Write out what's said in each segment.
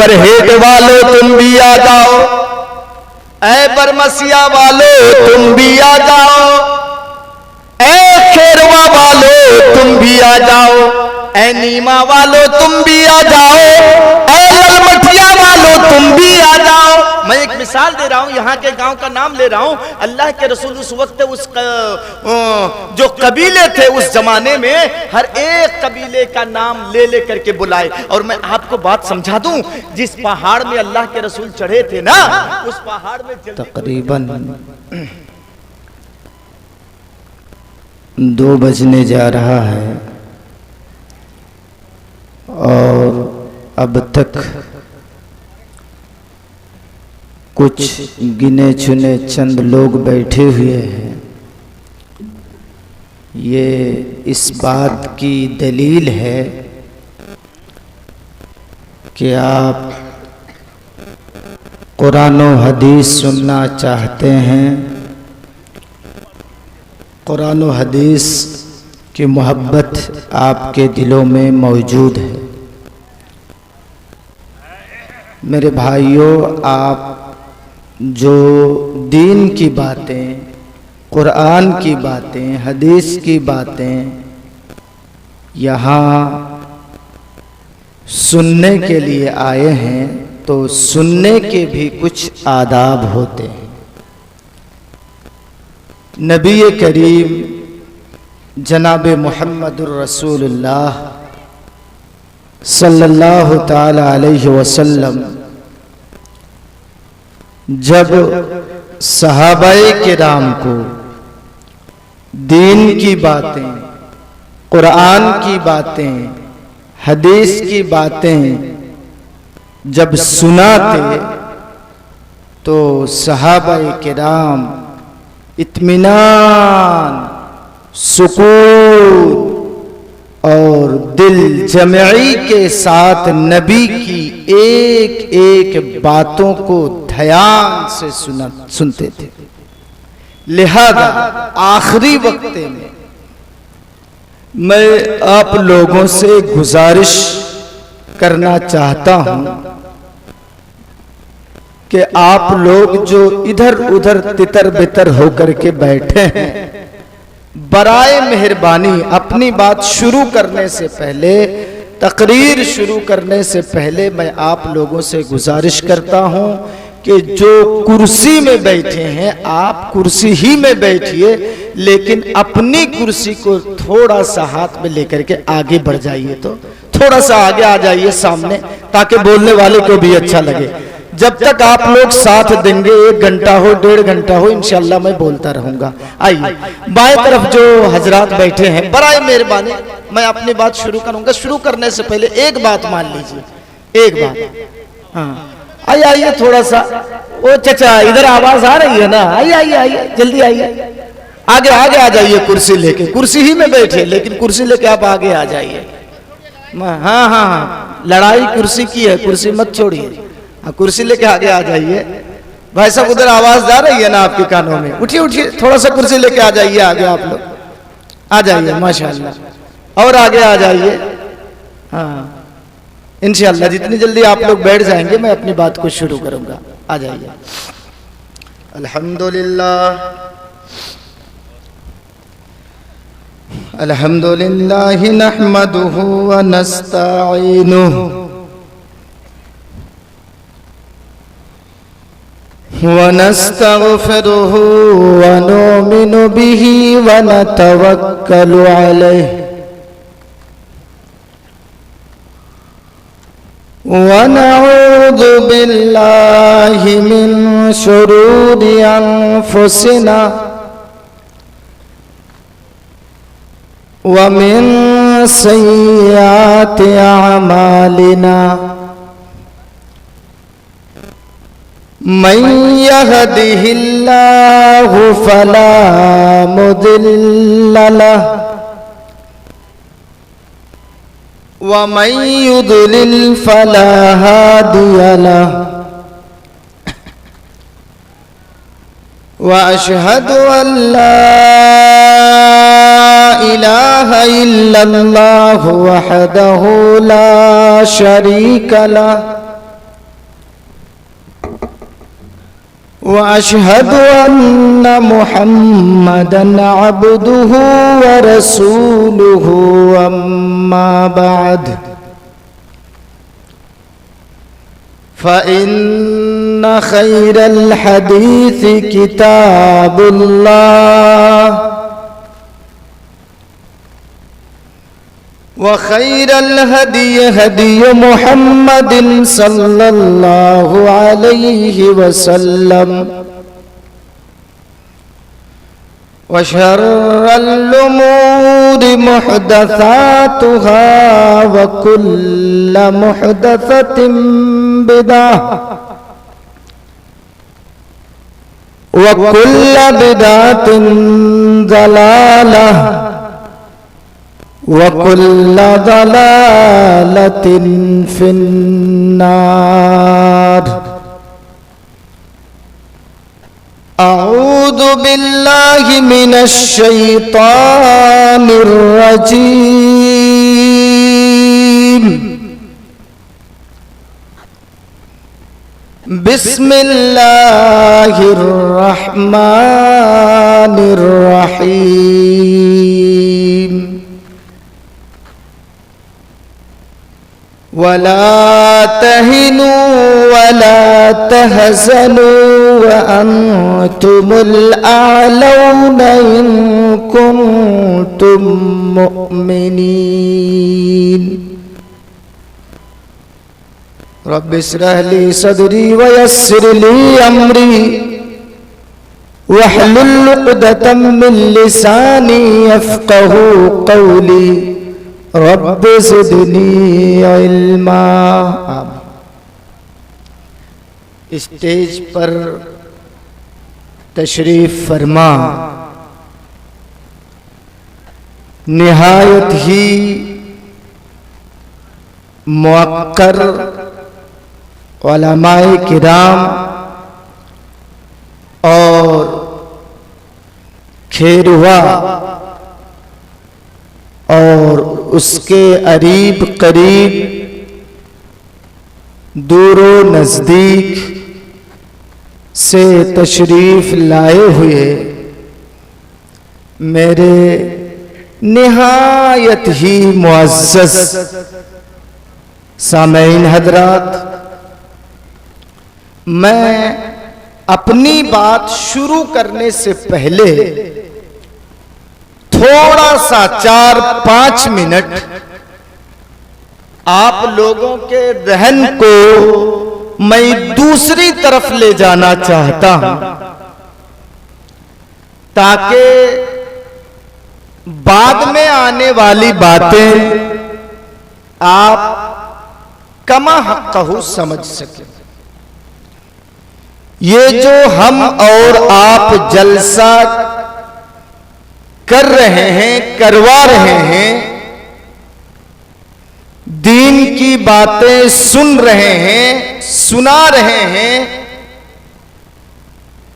बरहेट वालों तुम भी आ जाओ, ऐ बरमसिया वालों तुम भी आ जाओ, ऐ खेरवा वालों तुम भी आ जाओ, ऐ नीमा वालों तुम भी आ जाओ, ऐ ललमटिया वालों तुम भी आ जाओ। मैं एक मिसाल दे रहा हूं, यहाँ के गांव का नाम ले रहा हूं। अल्लाह के रसूल उस वक्त उस जो कबीले थे उस जमाने में, हर एक कबीले का नाम ले ले करके बुलाए। और मैं आपको बात समझा दूं, जिस पहाड़ में अल्लाह के रसूल चढ़े थे ना, उस पहाड़ में तकरीबन 2 बजने जा रहा है और अब तक कुछ गिने चुने चंद लोग बैठे हुए हैं। ये इस बात की दलील है कि आप कुरान और हदीस सुनना चाहते हैं, कुरान और हदीस की मोहब्बत आपके दिलों में मौजूद है। मेरे भाइयों, आप जो दीन की बातें, कुरान की बातें, हदीस की बातें यहाँ सुनने के लिए आए हैं, तो सुनने के भी कुछ आदाब होते हैं। नबी करीम जनाब मुहम्मदुर रसूलुल्लाह सल्लल्लाहु ताला अलैहि वसल्लम जब सहाबाए किराम को दीन की बातें, कुरान की बातें, हदीस की बातें जब सुनाते तो सहाबाए किराम इत्मीनान, सुकून और दिल जमई के साथ नबी की एक एक बातों को ध्यान से सुनते थे। लिहाजा आखिरी वक्त में मैं आप लोगों से गुजारिश करना चाहता हूं कि आप लोग जो इधर उधर तितर बितर होकर के बैठे हैं, बराए मेहरबानी अपनी बात शुरू करने से पहले, तकरीर शुरू करने से पहले मैं आप लोगों से गुजारिश करता हूं कि जो कुर्सी में बैठे हैं आप कुर्सी ही में बैठिए, लेकिन अपनी कुर्सी को थोड़ा सा हाथ में लेकर के आगे बढ़ जाइए, तो थोड़ा सा आगे आ जाइए सामने, ताकि बोलने वाले को भी अच्छा लगे। जब तक आप लोग साथ देंगे, 1 घंटा हो 1.5 घंटा हो, इंशाल्लाह मैं बोलता रहूंगा। आइए, बाएं तरफ जो हजरात बैठे हैं, बराए मेहरबानी मैं अपनी बात शुरू करूंगा। शुरू करने से पहले एक बात मान लीजिए, एक बात। हाँ, आइए आइए, थोड़ा सा। ओ चचा, इधर आवाज आ रही है ना? आइए आइए आइए, जल्दी आइए, आगे आगे आ जाइए। कुर्सी लेके, कुर्सी ही में बैठे, लेकिन कुर्सी लेके आप आगे आ जाइए। हाँ हाँ हाँ, लड़ाई कुर्सी की है, कुर्सी मत छोड़िए। हाँ, कुर्सी लेके आगे आ जाइए। भाई साहब, उधर आवाज जा रही है ना आपके कानों में? उठिए उठिए, थोड़ा सा कुर्सी लेके आ जाइए आगे। आप लोग आ जाइए, माशाअल्लाह, और आगे आ जाइए। हाँ, इंशाअल्लाह जितनी जल्दी आप लोग बैठ जाएंगे मैं अपनी बात को शुरू करूंगा। आ जाइए। अल्हम्दुलिल्लाह अल्हम्दुलिल्लाह नहमदुहु व नस्तईनुहु व नस्तगफिरुहु व नुमिनु बिही व नतवक्कलु अलैहि व नऊज़ु बिल्लाहि मिन शुरूरि अनफुसिना व मिन सय्यिआति अमालिना मन यहदिहिल्लाहु फला मुदिल्ल लहु व मन युद्लिल फला हादिय लहु व अशहदु अल्ला इलाहा इल्लल्लाहु वहदहु ला शरीक लहु व अशहदु अन्ना मुहम्मदन अब्दुहु व रसूलुहु अम्मा बाद फ़इन्न खैरल हदीस किताबुल्लाह व खैरल हदी हदी मुहम्मदिन सल्लल्लाहु अलैहि वसल्लम व शर्रल उमूरि मुहदसातुहा व कुल्लु मुहदसतिन बिदअह व कुल्लु बिदअतिन ज़लालह वकुल्ल ज़लालतिन फिन्नार। अऊज़ु बिल्लाहि मिनश शैतानिर रजीम। बिस्मिल्लाहिर रहमानिर रहीम। वला तहिनु वला तहज़नु व अंतुमुल आलौना इन कुंतुम मुमिनीन। रब्बि इश्रह ली सदरी व यस्सिर ली अमरी वहलुल उक़दतम मिन लिसानी यफ़क़हू क़ौली रब्बि ज़िदनी इल्मा। स्टेज पर तशरीफ फरमा निहायत ही मुअक्कर उलमाए किराम और खेरवा और उसके अरीब करीब दूरो नज़दीक से तशरीफ लाए हुए मेरे निहायत ही मुअज़्ज़ज़ सामईन हज़रात, मैं अपनी बात शुरू करने से पहले थोड़ा सा 4-5 मिनट आप लोगों के ज़हन को मैं दूसरी तरफ ले जाना चाहता हूं, ताकि बाद में आने वाली बातें आप कमा हक़्क़हू समझ सकें। ये जो हम और आप जलसा कर रहे हैं, करवा रहे हैं, दीन की बातें सुन रहे हैं, सुना रहे हैं,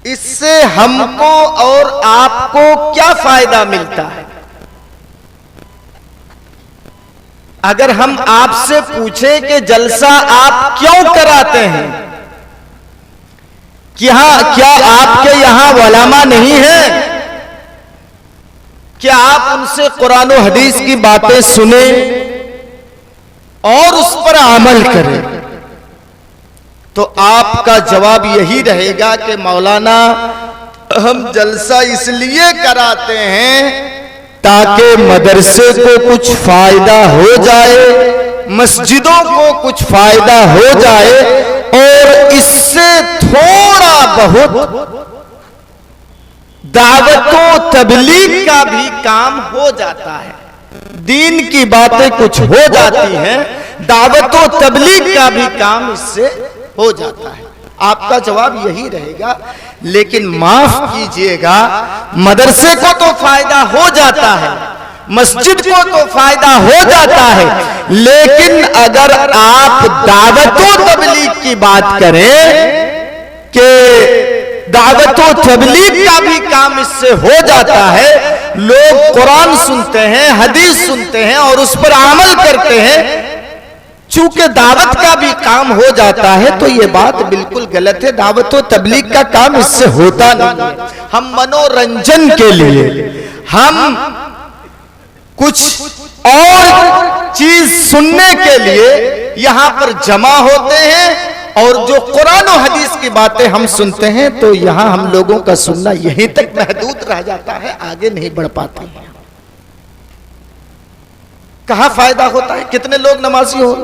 इससे हमको और आपको क्या फायदा मिलता है? अगर हम आपसे पूछें कि जलसा आप क्यों कराते हैं, क्या आपके यहां उलमा नहीं है? क्या आप उनसे कुरान और हदीस की बातें सुने और उस पर अमल करें? तो आपका जवाब यही रहेगा कि मौलाना हम जलसा इसलिए कराते हैं ताकि मदरसे को कुछ फायदा हो जाए, मस्जिदों को कुछ फायदा हो जाए और इससे थोड़ा बहुत दावतों तबलीग का भी काम हो जाता है। दीन की बातें कुछ हो जाती हैं, दावतों तबलीग का भी काम इससे हो जाता है। आपका जवाब यही रहेगा। लेकिन माफ कीजिएगा, मदरसे को तो फायदा हो जाता है, मस्जिद को तो फायदा हो जाता है, लेकिन अगर आप दावतों तबलीग की बात करें कि दावतों तबलीग का भी काम इससे हो जाता है, लोग कुरान सुनते हैं, हदीस सुनते हैं और उस पर अमल करते हैं, चूंकि दावत का भी काम हो जाता है तो ये बात बिल्कुल गलत है। दावत और तबलीग का काम इससे होता नहीं है। हम मनोरंजन के लिए, हम कुछ और चीज सुनने के लिए यहां पर जमा होते हैं, और जो कुरान और हदीस की बातें हम सुनते हैं तो यहां हम लोगों का सुनना यहीं तक महदूद रह जाता है, आगे नहीं बढ़ पाते हैं। कहां फायदा होता है? कितने लोग नमाजी हो?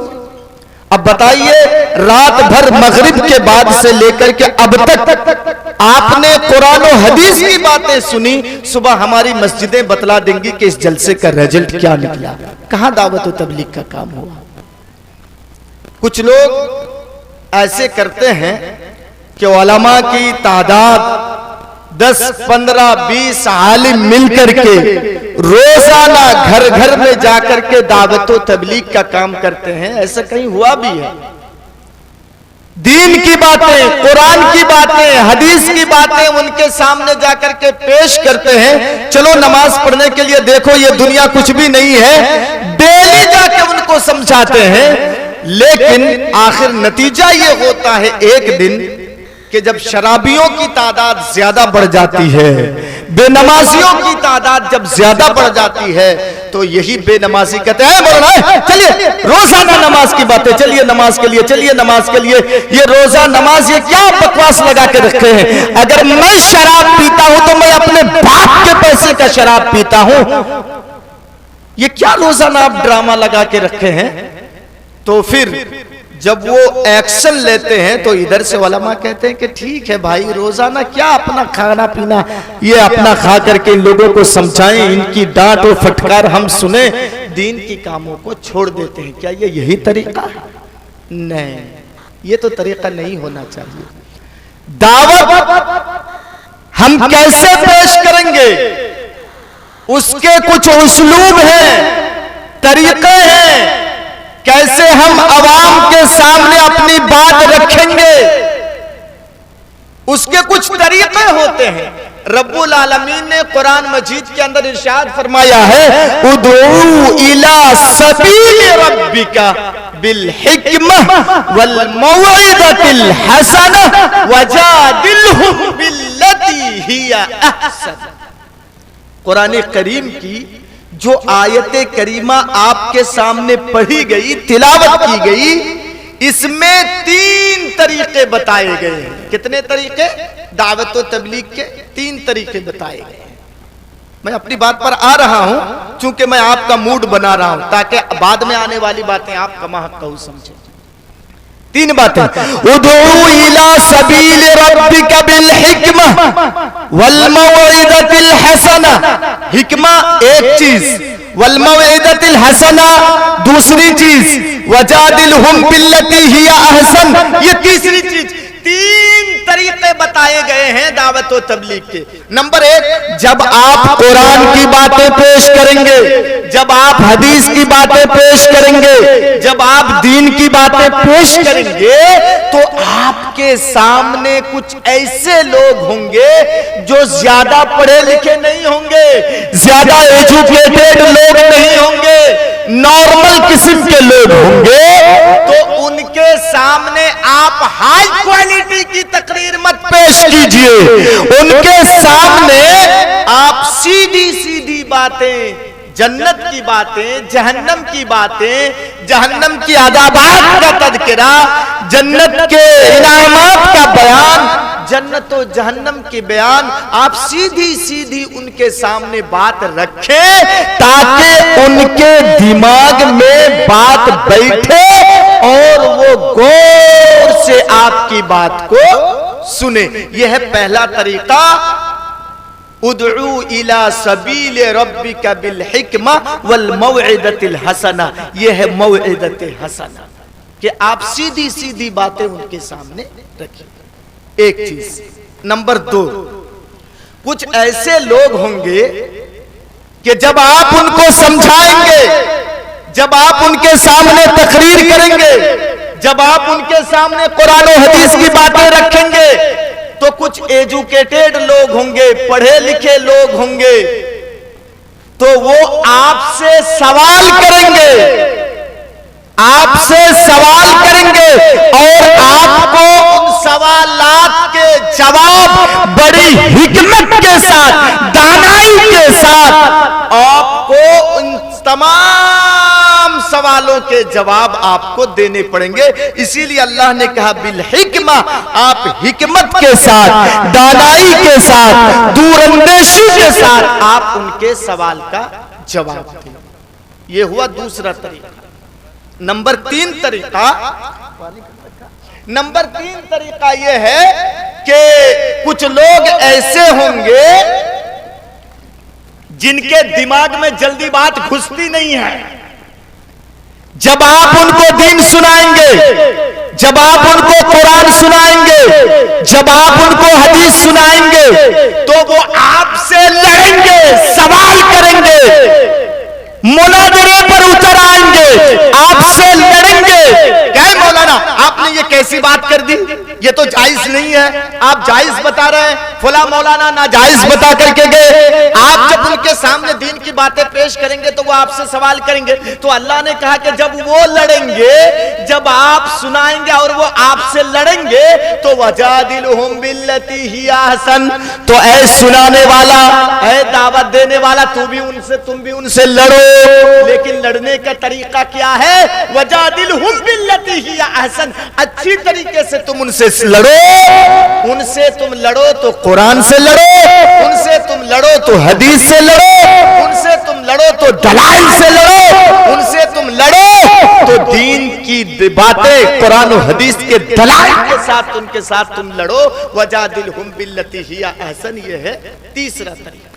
अब बताइए, रात भर मगरिब के बाद से लेकर के अब तक आपने कुरान और हदीस की बातें सुनी, सुबह हमारी मस्जिदें बतला देंगी कि इस जलसे का रिजल्ट क्या निकला। कहां दावत और तबलीग का काम हुआ? कुछ लोग ऐसे करते हैं कि उलमा की तादाद 10, 15, 20 आलिम मिलकर के रोजाना घर घर में जाकर के दावत और तबलीग का काम करते हैं। ऐसा कहीं हुआ भी है? दीन की बातें, कुरान की बातें, हदीस की बातें उनके सामने जाकर के पेश करते हैं। चलो नमाज पढ़ने के लिए देखो, ये दुनिया कुछ भी नहीं है, डेली जाके उनको समझाते हैं। लेकिन आखिर नतीजा ये होता है एक दिन कि जब शराबियों की तादाद ज्यादा बढ़ जाती है, बेनमाजियों की तादाद जब ज्यादा बढ़ जाती है, तो यही बेनमाजी कहते हैं बोलना चलिए रोजाना नमाज की बातें, चलिए नमाज के लिए, चलिए नमाज के लिए। ये रोजा नमाज, ये क्या बकवास लगा के रखे हैं? अगर मैं शराब पीता हूं तो मैं अपने बाप के पैसे का शराब पीता हूं। ये क्या रोजाना आप ड्रामा लगा के रखे हैं? तो फिर जब वो एक्शन लेते हैं तो इधर से उलमा कहते हैं कि ठीक है भाई, रोजाना क्या अपना खाना पीना, ये अपना खा करके इन लोगों को समझाएं, इनकी डांट और फटकार हम सुने, दीन की कामों को छोड़ देते हैं। क्या ये यही तरीका है? नहीं, ये तो तरीका नहीं होना चाहिए। दावत हम कैसे पेश करेंगे, उसके कुछ उस्लूब हैं, तरीके हैं। कैसे हम अवाम के सामने अपनी बात रखेंगे, उसके कुछ तरीके होते हैं। रब्बुल आलमीन ने कुरान मजीद के अंदर इरशाद फरमाया है, उदू इला सबील रब्बिका बिल हिक्मह वल मौइज़तिल हसनह वजादिलहुम बिल्लती हिया अहसन। कुरान करीम की जो आयत करीमा आपके सामने पढ़ी गई, तिलावत की गई, इसमें 3 तरीके बताए गए हैं। कितने तरीके? दावत और तबलीग के 3 तरीके बताए गए हैं। मैं अपनी बात पर आ रहा हूं, चूंकि मैं आपका मूड बना रहा हूं, ताकि बाद में आने वाली बातें आप कमा कहूं समझे। 3 बातें, उदू इला सबील रब्बिका बिल हिक्मह वल मौइज़तिल हसना। हिक्मा एक चीज, वल मौइज़तिल हसना दूसरी चीज, वजादिलहुम बिल्लती हिया अहसन ये तीसरी चीज। 3 तरीके बताए गए हैं दावत और तबलीग के। नंबर 1, जब आप कुरान की बातें पेश करेंगे, जब आप हदीस की बातें पेश करेंगे, जब आप दीन की बातें पेश करेंगे, तो आपके सामने कुछ ऐसे लोग होंगे जो ज्यादा पढ़े लिखे नहीं होंगे, ज्यादा एजुकेटेड लोग नहीं होंगे, नॉर्मल किस्म के लोग होंगे। तो उनके सामने आप हाई क्वालिटी की तकरीर मत पेश कीजिए। उनके सामने आप सीधी सीधी बातें, जन्नत की बातें, जहन्नम की बातें, जहन्नम की अदाबात का तज़किरा, जन्नत के इनामात का बयान, जन्नत और जहन्नम के बयान आप सीधी सीधी उनके सामने बात रखें, ताकि उनके दिमाग में बात बैठे और वो गौर से आपकी बात को सुने। यह है पहला तरीका, उदू इला सबील रब्बिका बिल हिक्मा वल मौइज़तिल हसना। यह है मौइज़ते हसना, कि आप सीधी सीधी बातें उनके सामने रखिए। एक चीज। नंबर 2, कुछ ऐसे लोग होंगे कि जब आप उनको समझाएंगे, जब आप उनके सामने तकरीर करेंगे, जब आप उनके सामने कुरान और हदीस की बातें रखेंगे, तो कुछ एजुकेटेड लोग होंगे, पढ़े लिखे लोग होंगे, तो वो आपसे सवाल करेंगे, आपसे सवाल करेंगे और आपको उन सवालात के जवाब बड़ी हिकमत के साथ, दानाई के साथ आपको उन तमाम सवालों के जवाब आपको देने पड़ेंगे। इसीलिए अल्लाह ने कहा बिल हिकमा, आप हिकमत के साथ, दानाई के साथ, दूरंदेशी के साथ आप उनके सवाल का जवाब दें। यह हुआ दूसरा तरीका। नंबर तीन तरीका यह है कि कुछ लोग ऐसे होंगे जिनके दिमाग में जल्दी बात घुसती नहीं है। जब आप उनको दीन सुनाएंगे, जब आप उनको कुरान सुनाएंगे, जब आप उनको हदीस सुनाएंगे, तो वो आपसे लड़ेंगे, सवाल करेंगे, मुनाजरे पर उतर आएंगे, आपसे लड़ेंगे। क्या है मौलाना, आपने ये कैसी बात कर दी, ये तो जायज नहीं है, आप जायज बता रहे हैं, फला मौलाना नाजायज बता करके गए। आप जब उनके सामने दीन की बातें पेश करेंगे तो वो आपसे सवाल करेंगे। तो अल्लाह ने कहा कि जब वो लड़ेंगे, जब आप सुनाएंगे और वो आपसे लड़ेंगे, तो वजादिलहुम बिल्लती ही अहसन, तो ऐ सुनाने वाला, ऐ दावत देने वाला, तुम भी उनसे लड़ो। लेकिन लड़ने का तरीका क्या है? वजादिलहुम बिल्लती ही अहसन, अच्छी तरीके से तुम उनसे लड़ो। उनसे तुम लड़ो तो कुरान से लड़ो, उनसे तुम लड़ो तो हदीस से लड़ो, उनसे तुम लड़ो तो दलाइल से लड़ो, उनसे तुम लड़ो तो दीन की बातें कुरान और हदीस के दलाइल के साथ उनके साथ तुम लड़ो। वजादिलहुम बिल्लती ही अहसन, ये है तीसरा तरीका।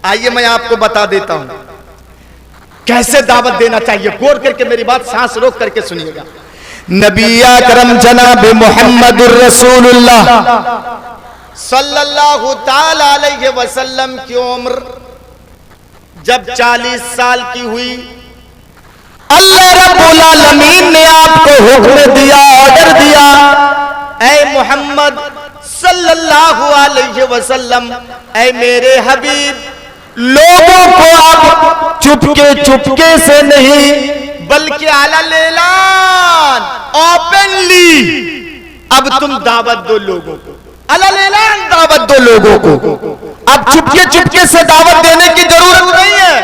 आइए मैं आपको बता देता हूं कैसे दावत देना चाहिए। गौर करके मेरी बात सांस रोक करके सुनिएगा। नबी अकरम जनाब मुहम्मदुर रसूलुल्लाह सल्लल्लाहु ताला अलैहि वसल्लम की उम्र जब 40 साल की हुई, अल्लाह रब्बुल आलमीन ने आपको हुक्म दिया, ऑर्डर दिया, ऐ मोहम्मद सल्लल्लाहु अलैहि वसल्लम, ऐ मेरे हबीब, लोगों को आप चुपके से नहीं बल्कि अलल ऐलान, ओपनली अब तुम दावत दो लोगों को, अलल ऐलान दावत दो लोगों को। अब चुपके से दावत देने की जरूरत नहीं है।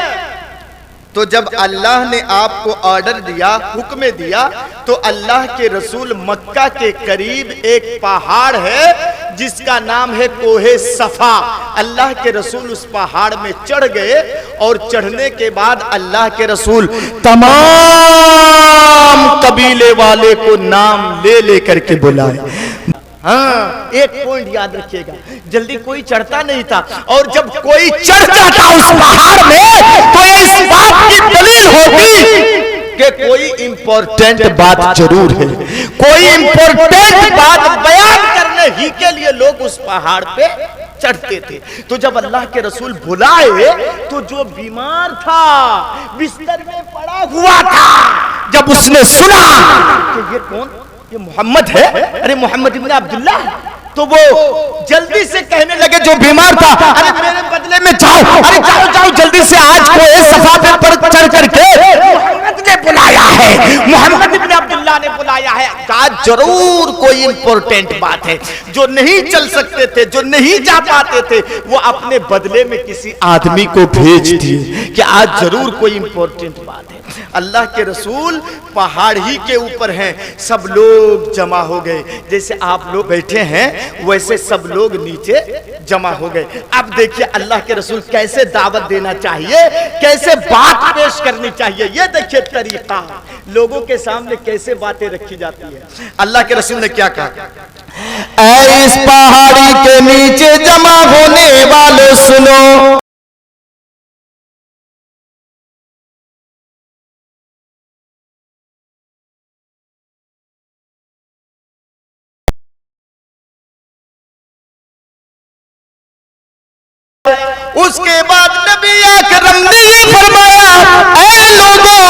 तो जब अल्लाह ने आपको ऑर्डर दिया, हुक्म दिया, तो अल्लाह के रसूल मक्का के करीब एक पहाड़ है जिसका नाम है कोहे सफा। अल्लाह के रसूल उस पहाड़ में चढ़ गए और चढ़ने के बाद अल्लाह के रसूल तमाम कबीले वाले को नाम ले लेकर के बुलाए। हाँ, एक पॉइंट याद रखिएगा, जल्दी कोई चढ़ता नहीं था, और जब कोई चढ़ता था उस पहाड़ में तो इस बात की दलील होगी कि कोई इंपॉर्टेंट बात जरूर है, कोई इंपॉर्टेंट बात बयान करने ही के लिए लोग उस पहाड़ पे चढ़ते थे। तो जब अल्लाह के रसूल बुलाए तो जो बीमार था, बिस्तर में पड़ा हुआ था, जब उसने सुना कि ये कौन, ये मोहम्मद है, अरे मोहम्मद इब्न अब्दुल्लाह, तो वो जल्दी से कहने लगे जो बीमार था, अरे मेरे बदले में जाओ, अरे जाओ जल्दी से, आज कोई सफा पर चढ़ करके मोहम्मद ने बुलाया है, मोहम्मद इब्न अब्दुल्लाह ने बुलाया है। आज जरूर कोई इंपॉर्टेंट बात है। जो नहीं चल सकते थे, जो नहीं जा पाते थे, वो अपने बदले में किसी आदमी को भेज दिए कि आज जरूर कोई इंपॉर्टेंट बात है। अल्लाह के रसूल पहाड़ ही के ऊपर हैं, सब लोग जमा हो गए, जैसे आप लोग बैठे हैं वैसे सब लोग नीचे जमा हो गए। अब देखिए अल्लाह के रसूल कैसे दावत देना चाहिए, कैसे बात पेश करनी चाहिए, ये देखिए तरीका, लोगों के सामने कैसे बातें रखी जाती है। अल्लाह के रसूल ने क्या कहा? ऐ इस पहाड़ी के नीचे जमा होने वालों सुनो, उसके बाद नबी अकरम ने ये फरमाया, ऐ लोगों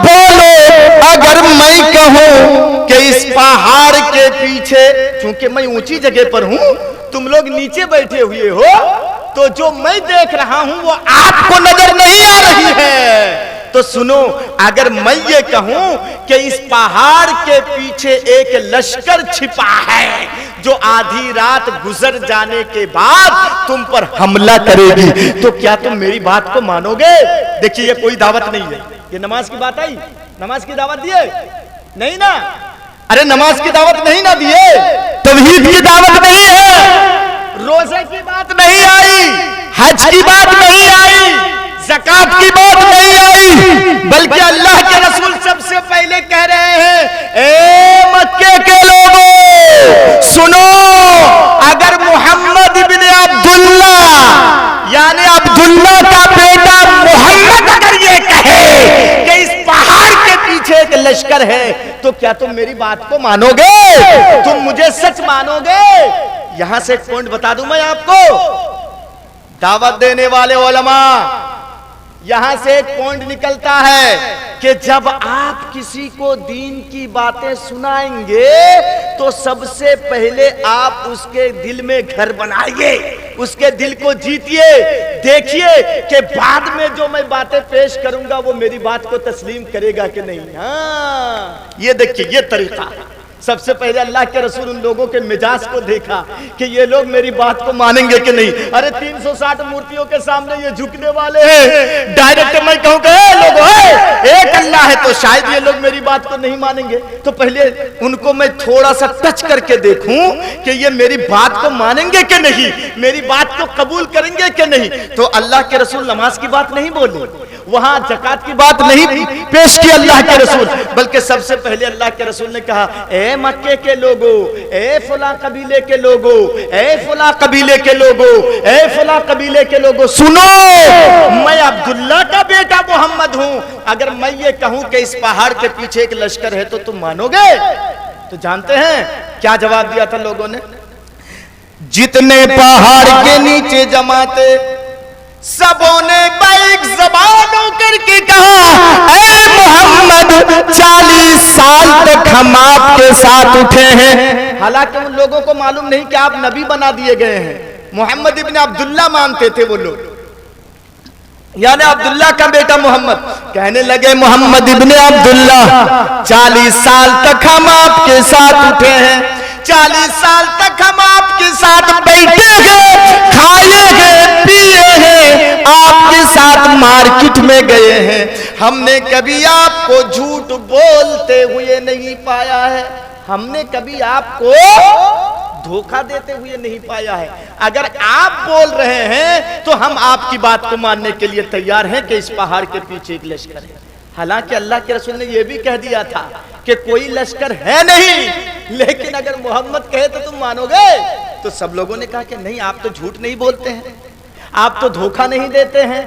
बोलो, अगर मैं कहूं कि इस पहाड़ के पीछे, चूंकि मैं ऊंची जगह पर हूं, तुम लोग नीचे बैठे हुए हो, तो जो मैं देख रहा हूं वो आपको नजर नहीं आ रही है, तो सुनो, अगर मैं ये कहूं कि इस पहाड़ के पीछे एक लश्कर छिपा है जो आधी रात गुजर जाने के बाद तुम पर हमला करेगी, तो क्या तुम मेरी बात को मानोगे? देखिए, ये कोई दावत नहीं है, ये नमाज की बात आई, नमाज की दावत दिए नहीं ना? अरे नमाज की दावत नहीं ना दिए, तौहीद की दावत नहीं है, रोजे की बात नहीं आई, हज की बात नहीं आई, ज़कात की बात नहीं आई, बल्कि अल्लाह के रसूल सबसे पहले कह रहे हैं, ए मक्के के लोगों सुनो, अगर मोहम्मद इब्न अब्दुल्ला यानी अब्दुल्ला का बेटा मोहम्मद अगर ये कहे कि इस पहाड़ के पीछे एक लश्कर है, तो क्या तुम मेरी बात को मानोगे? तुम मुझे सच मानोगे? यहां से एक पॉइंट बता दूं मैं आपको, दावत देने वाले उलमा, यहां से एक पॉइंट निकलता है कि जब आप किसी को दीन की बातें सुनाएंगे तो सबसे पहले आप उसके दिल में घर बनाइए, उसके दिल को जीतिए, देखिए कि बाद में जो मैं बातें पेश करूंगा वो मेरी बात को तस्लीम करेगा कि नहीं। हाँ, ये देखिए, ये तरीका। सबसे पहले अल्लाह के रसूल उन लोगों के मिजाज को देखा कि ये लोग मेरी बात को मानेंगे कि नहीं। अरे 360 मूर्तियों के सामने ये झुकने वाले हैं, डायरेक्ट मैं कहूँगा लोगों एक अल्लाह है, तो शायद ये लोग मेरी बात को नहीं मानेंगे, तो पहले उनको मैं थोड़ा सा टच करके देखूं कि ये मेरी बात को मानेंगे कि नहीं, मेरी बात को कबूल करेंगे कि नहीं। तो अल्लाह के रसूल नमाज की बात नहीं बोले, वहां ज़कात की बात नहीं पेश की अल्लाह के रसूल, बल्कि सबसे पहले अल्लाह के रसूल ने कहा, ए मक्के के लोगों, ए फला कबीले के लोगों, ए फला कबीले के लोगों, ए फला कबीले के लोगों, सुनो, मैं अब्दुल्ला का बेटा मोहम्मद हूं, अगर मैं ये कहूं कि इस पहाड़ के पीछे एक लश्कर है तो तुम मानोगे? तो जानते हैं क्या जवाब दिया था लोगों ने? जितने पहाड़ के नीचे जमाते सबों ने बैक ज़बानों करके कहा, ऐ मोहम्मद 40 साल तक हम आपके साथ उठे हैं। हालांकि उन लोगों को मालूम नहीं कि आप नबी बना दिए गए हैं, मोहम्मद इब्न अब्दुल्ला मानते थे वो लोग, यानी अब्दुल्ला का बेटा मोहम्मद। कहने लगे, मोहम्मद इब्न अब्दुल्ला 40 साल तक हम आपके साथ उठे हैं, 40 साल तक हम आपके साथ बैठे हैं, खाए हैं, पिए हैं, आपके साथ मार्केट में गए हैं, हमने कभी आपको झूठ बोलते हुए नहीं पाया है, हमने कभी आपको धोखा देते हुए नहीं पाया है। अगर आप बोल रहे हैं तो हम आपकी बात को मानने के लिए तैयार हैं कि इस पहाड़ के पीछे एक लश्कर है। हालांकि अल्लाह के रसूल ने यह भी कह दिया था कि कोई लश्कर है नहीं, लेकिन अगर मोहम्मद कहे तो तुम मानोगे? तो सब लोगों ने कहा कि नहीं, आप तो झूठ नहीं बोलते हैं, आप तो धोखा नहीं देते हैं,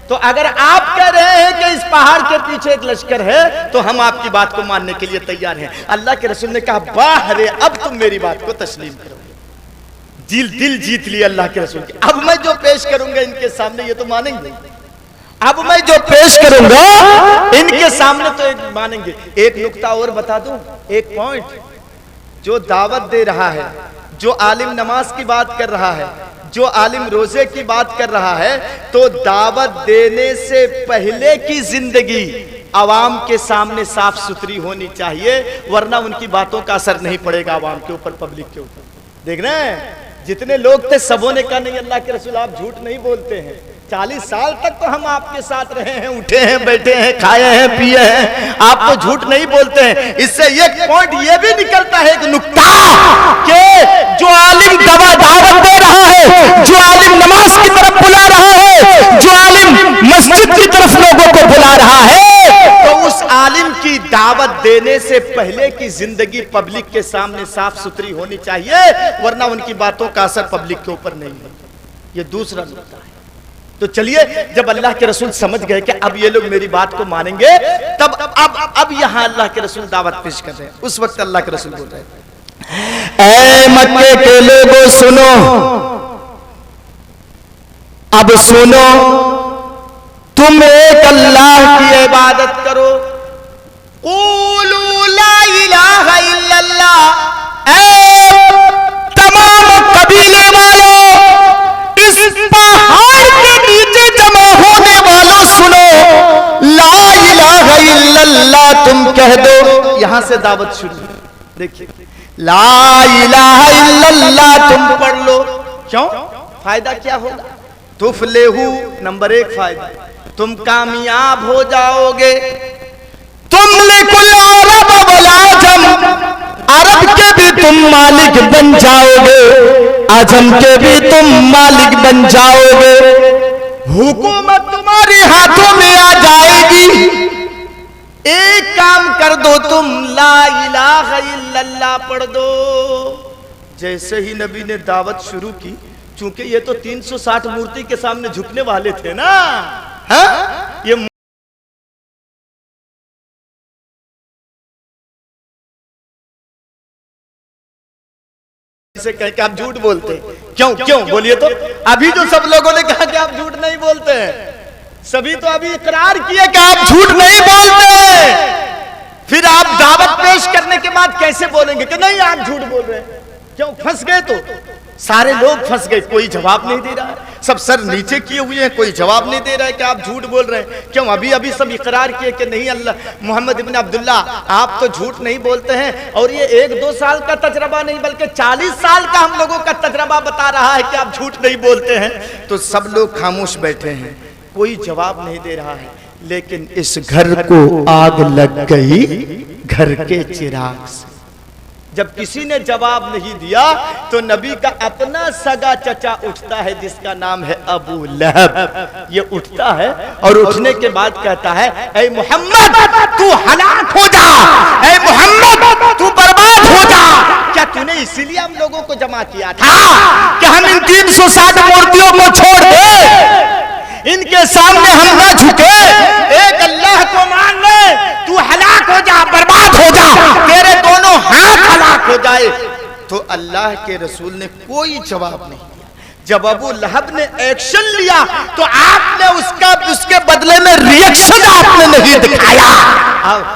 तो अगर आप कह रहे हैं कि इस पहाड़ के पीछे एक लश्कर है तो हम आपकी बात को मानने के लिए तैयार हैं। अल्लाह के रसूल ने कहा, वाह रे, अब तुम मेरी बात को तस्लीम करोगे। दिल जीत लिया अल्लाह के रसूल के। अब मैं जो पेश करूंगा इनके सामने ये तो मानेंगे, अब मैं जो पेश करूंगा इनके सामने तो एक मानेंगे। एक नुक्ता और बता दूं, एक पॉइंट, जो दावत दे रहा है, जो आलिम नमाज की बात कर रहा है, जो आलिम रोजे की बात कर रहा है, तो दावत देने से पहले की जिंदगी आवाम के सामने साफ सुथरी होनी चाहिए, वरना उनकी बातों का असर नहीं पड़ेगा आवाम के ऊपर, पब्लिक के ऊपर। देख रहे हैं, जितने लोग थे सबों ने कहा, नहीं अल्लाह के रसूल आप झूठ नहीं बोलते हैं, 40 साल तक तो हम आपके साथ रहे हैं, उठे हैं, बैठे हैं, खाए हैं, पिए हैं, आप तो झूठ नहीं बोलते हैं। इससे एक पॉइंट ये भी निकलता है, एक नुक्ता, कि जो आलिम दावत दे रहा है, जो आलिम नमाज की तरफ बुला रहा है, जो आलिम मस्जिद की तरफ लोगों को बुला रहा है, तो उस आलिम की दावत देने से पहले की जिंदगी पब्लिक के सामने साफ सुथरी होनी चाहिए, वरना उनकी बातों का असर पब्लिक के ऊपर नहीं है। ये दूसरा नुक्ता है। तो चलिए, जब अल्लाह के रसूल समझ गए कि अब ये लोग मेरी बात को मानेंगे, तब अब यहां अल्लाह के रसूल दावत पेश कर रहे हैं। उस वक्त अल्लाह के रसूल बोल रहे हैं, ऐ मक्के के लोगों सुनो, अब सुनो, तुम एक अल्लाह की इबादत करो, क़ूलू ला इलाहा इल्लल्लाह, तमाम कबीले वालों, इस पहाड़ के नीचे जमा होने वालों सुनो, ला कह दो, यहां से दावत शुरू। देखिए, ला इलाहा इल्लल्लाह तुम पढ़ लो, क्यों? फायदा क्या होगा? तुफलेहू, नंबर 1 फायदा, तुम कामयाब हो जाओगे। तुम लिकुल अरब वल आजम, अरब के भी तुम मालिक बन जाओगे, आजम के भी तुम मालिक बन जाओगे। हुकूमत तुम्हारे हाथों में आ जाएगी। एक काम कर दो, तुम ला इलाहा इल्लल्लाह पढ़ दो। जैसे ही नबी ने दावत शुरू की, चूंकि ये तो 360 मूर्ति के सामने झुकने वाले थे ना, हाँ? ये से कह के आप झूठ बोलते हैं, क्यों बोलिए तो? अभी जो सब लोगों ने कहा कि आप झूठ नहीं बोलते हैं, सभी तो अभी इकरार किए कि आप झूठ नहीं बोलते। फिर आप दावत पेश करने के बाद कैसे बोलेंगे कि नहीं आप झूठ बोल रहे हैं? क्यों? फंस गए। तो सारे लोग फंस गए, कोई जवाब नहीं दे रहा है, सब सर नीचे किए हुए हैं, कोई जवाब नहीं दे रहा है कि आप झूठ बोल रहे हैं। क्यों? अभी अभी सब इकरार किए कि नहीं अल्लाह मोहम्मद इब्न अब्दुल्ला आप तो झूठ नहीं बोलते हैं। और ये 1-2 साल का तजरबा नहीं बल्कि 40 साल का हम लोगों का तजरबा बता रहा है कि आप झूठ नहीं बोलते हैं। तो सब लोग खामोश बैठे हैं, कोई जवाब नहीं दे रहा है। लेकिन इस घर को आग लग गई घर के चिराग से। जब किसी ने जवाब नहीं दिया तो नबी का अपना सगा चचा उठता है जिसका नाम है अबू लहब। ये उठता है और उठने के बाद कहता है, ऐ मोहम्मद तू हलाक हो जा, ऐ मोहम्मद तू बर्बाद हो जा। क्या तूने इसीलिए हम लोगों को जमा किया था कि हम इन 360 मूर्तियों को छोड़ दे, इनके सामने हम ना झुके, एक अल्लाह को मान ले, तू हलाक हो जा, बर्बाद हो जा, तेरे दोनों हाथ हलाक हो जाए। तो अल्लाह के रसूल ने कोई जवाब नहीं दिया। जब अबू लहब ने एक्शन लिया तो आपने उसके बदले में रिएक्शन आपने नहीं दिखाया।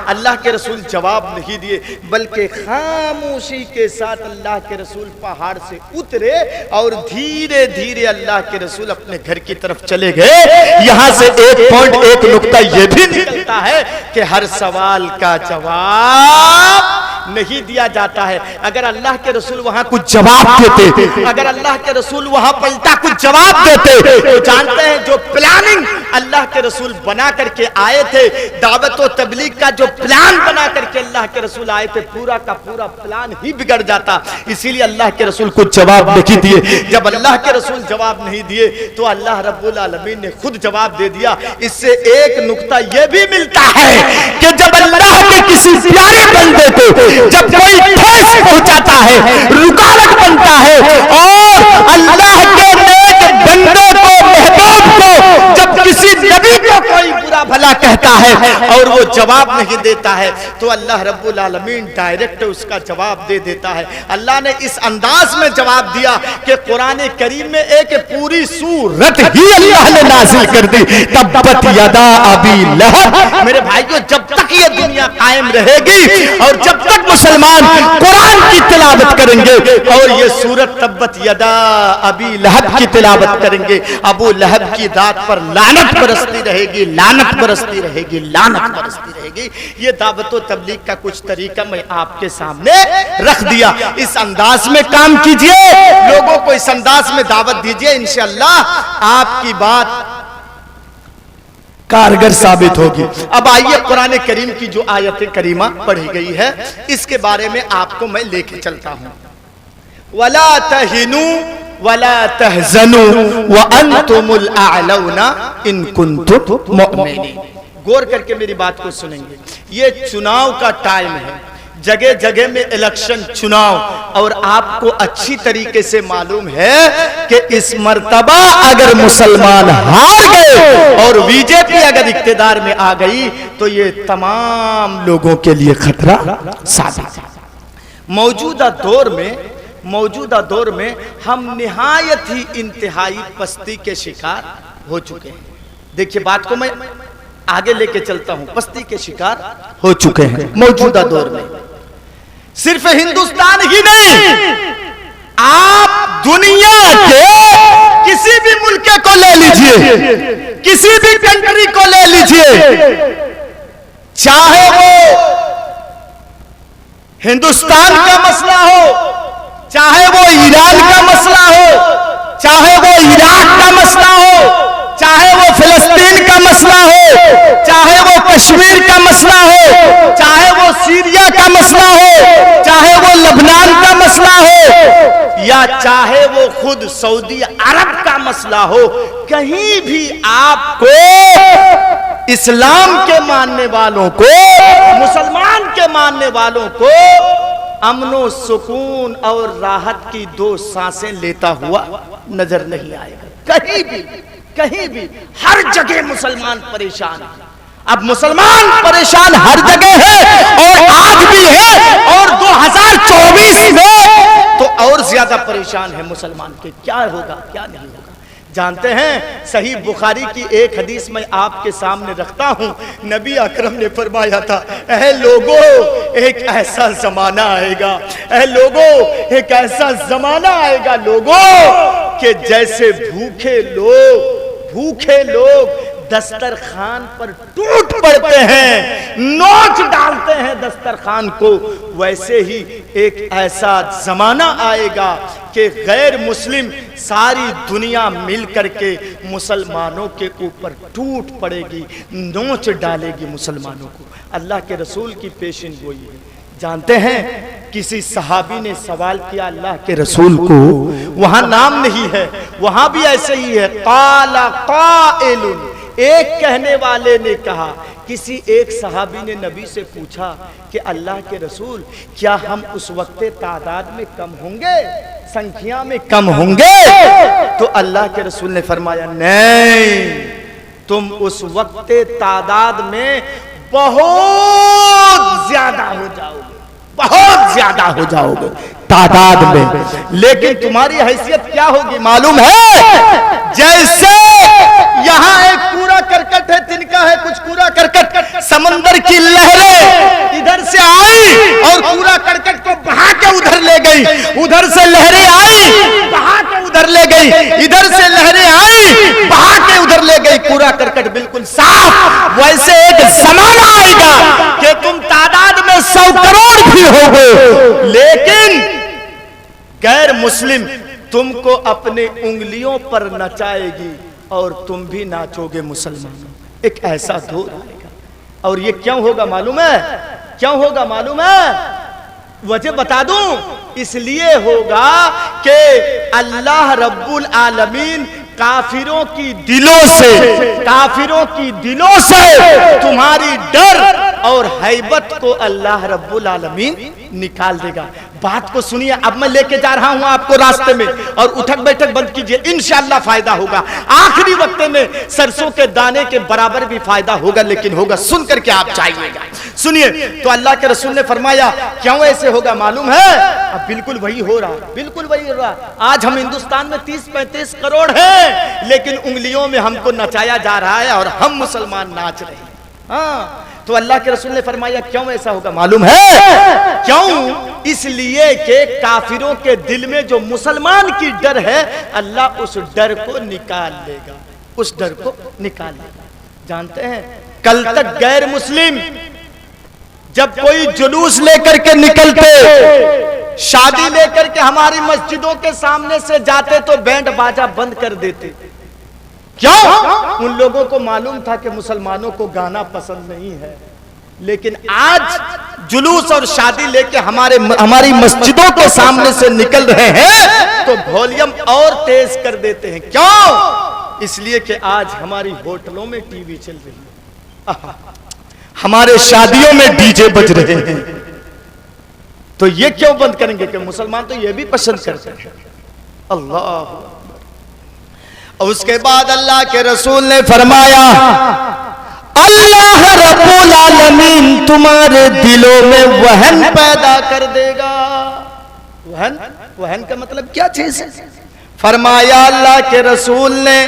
अल्लाह के रसूल जवाब नहीं दिए, बल्कि खामोशी के साथ अल्लाह के रसूल पहाड़ से उतरे और धीरे धीरे अल्लाह के रसूल अपने घर की तरफ चले गए। यहां से एक पॉइंट, एक नुक्ता यह भी निकलता है कि हर सवाल का जवाब नहीं दिया जाता है। अगर अल्लाह के रसूल वहां कुछ जवाब देते, अगर अल्लाह के रसूल वहां पलटा कुछ जवाब देते, तो जानते हैं जो प्लानिंग अल्लाह के रसूल बना करके आए थे, दावत और तबलीग का जो प्लान बना करके अल्लाह के रसूल आए थे, पूरा का पूरा प्लान ही बिगड़ जाता। इसीलिए अल्लाह के रसूल कुछ जवाब नहीं दिए। जब अल्लाह के रसूल जवाब नहीं दिए तो अल्लाह रब्बुल आलमीन ने खुद जवाब दे दिया। इससे एक नुक्ता यह भी मिलता है कि जब अल्लाह के किसी प्यारे बंदे को जब कोई ठेस पहुंचाता है, रुकावट बनता है, और अल्लाह के नेक बंदों को, महबूब को, जब किसी नबी को कोई बुरा भला कहता है और वो जवाब नहीं देता है, तो अल्लाह रब्बुल आलमीन डायरेक्ट उसका जवाब दे देता है। अल्लाह ने इस अंदाज में जवाब दिया कि कुरान करीम में एक पूरी सूरत ही अल्लाह ने नाज़िल कर दी, तब्बत यदा अबी लहब। मेरे भाइयों, जब तक ये दुनिया कायम रहेगी और जब तक मुसलमान कुरान की तिलावत करेंगे और ये सूरत तब्बत यदा अबी लहब की तिलावत करेंगे, अबू लहब की दात पर लानत बरसती रहेगी, लानत बरसती रहेगी, लानत बरसती रहेगी। ये दावत और तबलीग का कुछ तरीका मैं आपके सामने रख दिया। इस अंदाज में काम कीजिए, लोगों को इस अंदाज में दावत दीजिए, इंशाअल्लाह आपकी बात कारगर साबित होगी। अब आइए कुरान करीम की जो आयत करीमा पढ़ी गई है इसके बारे में आपको मैं लेके चलता हूं। वला तहिनु वला तहजनु व अंतुमुल अअलौना इन कुंतुम मुमिनीन। गौर करके मेरी बात को सुनेंगे। ये चुनाव का टाइम है, जगह जगह में इलेक्शन, चुनाव, और आपको अच्छी तरीके से मालूम है कि इस मर्तबा अगर मुसलमान हार गए और बीजेपी अगर इख्तियार में आ गई तो ये तमाम लोगों के लिए खतरा साबित है। मौजूदा दौर में हम निहायत ही इंतहाई पस्ती के शिकार हो चुके हैं। देखिए, बात को मैं आगे लेके चलता हूं। पस्ती के शिकार हो चुके हैं मौजूदा दौर में। सिर्फ हिंदुस्तान ही नहीं, आप दुनिया के किसी भी मुल्क को ले लीजिए, किसी भी कंट्री को ले लीजिए, चाहे वो हिंदुस्तान का मसला हो, चाहे वो ईरान का मसला हो, चाहे वो इराक का मसला हो, चाहे वो फिलिस्तीन का मसला हो, चाहे वो कश्मीर का मसला हो, चाहे वो सीरिया का मसला हो, चाहे वो लबनान का मसला हो, या चाहे वो खुद सऊदी अरब का मसला हो, कहीं भी आपको इस्लाम के मानने वालों को, मुसलमान के मानने वालों को अमनो सुकून और राहत की 2 सांसें लेता हुआ नजर नहीं आएगा। कहीं भी, कहीं भी, हर जगह मुसलमान परेशान है। अब मुसलमान परेशान हर जगह है और आज भी है, और 2024 में तो और ज्यादा परेशान है मुसलमान के। क्या होगा, क्या नहीं होगा जानते हैं। सही बुखारी की एक हदीस में आपके सामने रखता हूं। नबी अकरम ने फरमाया था, ऐ लोगों, एक ऐसा जमाना आएगा, ऐ लोगों, एक ऐसा जमाना आएगा लोगों, कि जैसे भूखे लोग दस्तरखान पर टूट पड़ते हैं, नोच डालते हैं दस्तरखान को, वैसे ही एक ऐसा जमाना आएगा कि गैर मुस्लिम सारी दुनिया मिल करके मुसलमानों के ऊपर टूट पड़ेगी, नोच डालेगी मुसलमानों को। अल्लाह के रसूल की पेशिन गोई है। जानते हैं, किसी सहाबी ने सवाल किया अल्लाह के रसूल को, वहां नाम नहीं है, वहां भी ऐसे ही है, काला काइलुन, एक कहने वाले ने कहा, किसी एक सहाबी ने नबी से पूछा कि अल्लाह के रसूल, क्या हम उस वक्त तादाद में कम होंगे, संख्या में कम होंगे? तो अल्लाह के रसूल ने फरमाया, नहीं, तुम उस वक्त तादाद में बहुत ज्यादा हो जाओगे, बहुत ज्यादा हो जाओगे तादाद में। लेकिन तुम्हारी हैसियत क्या होगी मालूम है? जैसे यहाँ एक कूड़ा करकट है, तिनका है कुछ कूड़ा करकट, समंदर की लहरें इधर से आई और कूड़ा करकट को बहा के उधर ले गई, उधर से लहरें आई बहा के उधर ले गई, इधर से लहरें आई बहा के उधर ले गई, कूड़ा करकट बिल्कुल साफ। वैसे एक जमाना आएगा कि तुम तादाद में 100 करोड़ भी होगे, लेकिन गैर मुस्लिम तुमको अपने उंगलियों पर नचाएगी और तुम भी नाचोगे मुसलमानों। एक ऐसा दौर आएगा। और ये क्यों होगा मालूम है? क्यों होगा मालूम है? वजह बता दूं, इसलिए होगा कि अल्लाह रब्बुल आलमीन काफिरों की दिलों से तुम्हारी डर और हैबत को अल्लाह रब्बुल आलमीन निकाल देगा। बात को सुनिए, अब मैं लेके जा रहा हूं आपको रास्ते में, और उठक बैठक बंद कीजिए, इंशाअल्लाह फायदा होगा। आखिरी वक्त में सरसों के दाने के बराबर भी फायदा होगा, लेकिन होगा सुन करके आप चाहिएगा। सुनिए, तो अल्लाह के रसूल ने फरमाया, क्यों ऐसे होगा मालूम है? अब बिल्कुल वही हो रहा, बिल्कुल वही हो रहा। आज हम हिंदुस्तान में 30-35 करोड़ हैं, लेकिन उंगलियों में हमको नचाया जा रहा है और हम मुसलमान नाच रहे हैं। हाँ, तो अल्लाह के रसूल ने फरमाया, क्यों ऐसा होगा मालूम है? क्यों? इसलिए कि काफिरों के दिल में जो मुसलमान की डर है, अल्लाह उस डर को निकाल लेगा, उस डर को निकाल लेगा। जानते हैं, कल तक गैर मुस्लिम जब कोई जुलूस लेकर के निकलते, शादी लेकर के हमारी मस्जिदों के सामने से जाते, तो बैंड बाजा बंद कर देते। क्यों? उन लोगों को मालूम था कि मुसलमानों को गाना पसंद नहीं है। लेकिन आज जुलूस और शादी लेके हमारी मस्जिदों के सामने से निकल रहे हैं, तो वॉल्यूम और तेज कर देते हैं। क्यों? इसलिए कि आज हमारी होटलों में टीवी चल रही है, हमारे शादियों में डीजे बज रहे हैं। तो ये क्यों बंद करेंगे? कि मुसलमान तो ये भी पसंद करते हैं। अल्लाह। और उसके बाद अल्लाह के रसूल ने फरमाया, अल्लाह रब्बुल आलमीन तुम्हारे दिलों में वहन पैदा कर देगा। वहन, वहन का मतलब क्या चीज है? फरमाया अल्लाह के रसूल ने,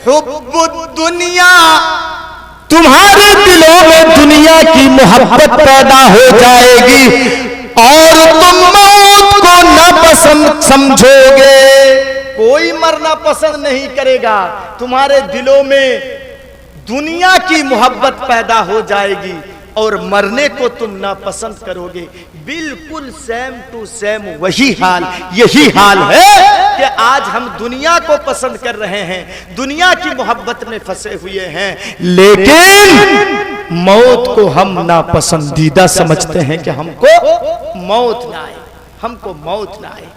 हुब्बुद दुनिया, तुम्हारे दिलों में दुनिया की मोहब्बत पैदा हो जाएगी और तुम मौत को नापसंद समझोगे। कोई मरना पसंद नहीं करेगा। तुम्हारे दिलों में दुनिया की मोहब्बत पैदा हो जाएगी और मरने को तुम नापसंद करोगे। बिल्कुल सेम टू सेम वही हाल, यही हाल है कि आज हम दुनिया को पसंद कर रहे हैं, दुनिया की मोहब्बत में फंसे हुए हैं, लेकिन मौत को हम नापसंदीदा समझते हैं कि हमको मौत ना आए, हमको मौत ना आए।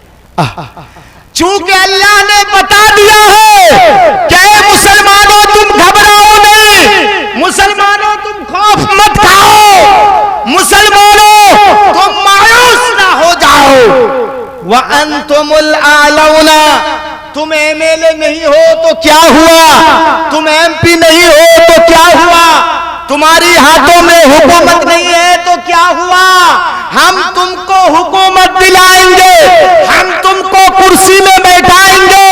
चूंकि अल्लाह ने बता दिया है कि मुसलमानों तुम घबराओ नहीं, मुसलमानों तुम खौफ मत खाओ, मुसलमानों तुम मायूस ना हो जाओ। व अंतुमुल आलौना, तुम एमएलए नहीं हो तो क्या हुआ, तुम एमपी नहीं हो तो क्या हुआ, तुम्हारी हाथों में हुकूमत नहीं है तो क्या हुआ, हम तुमको हुकूमत दिलाएंगे, हम तुमको कुर्सी में बैठाएंगे,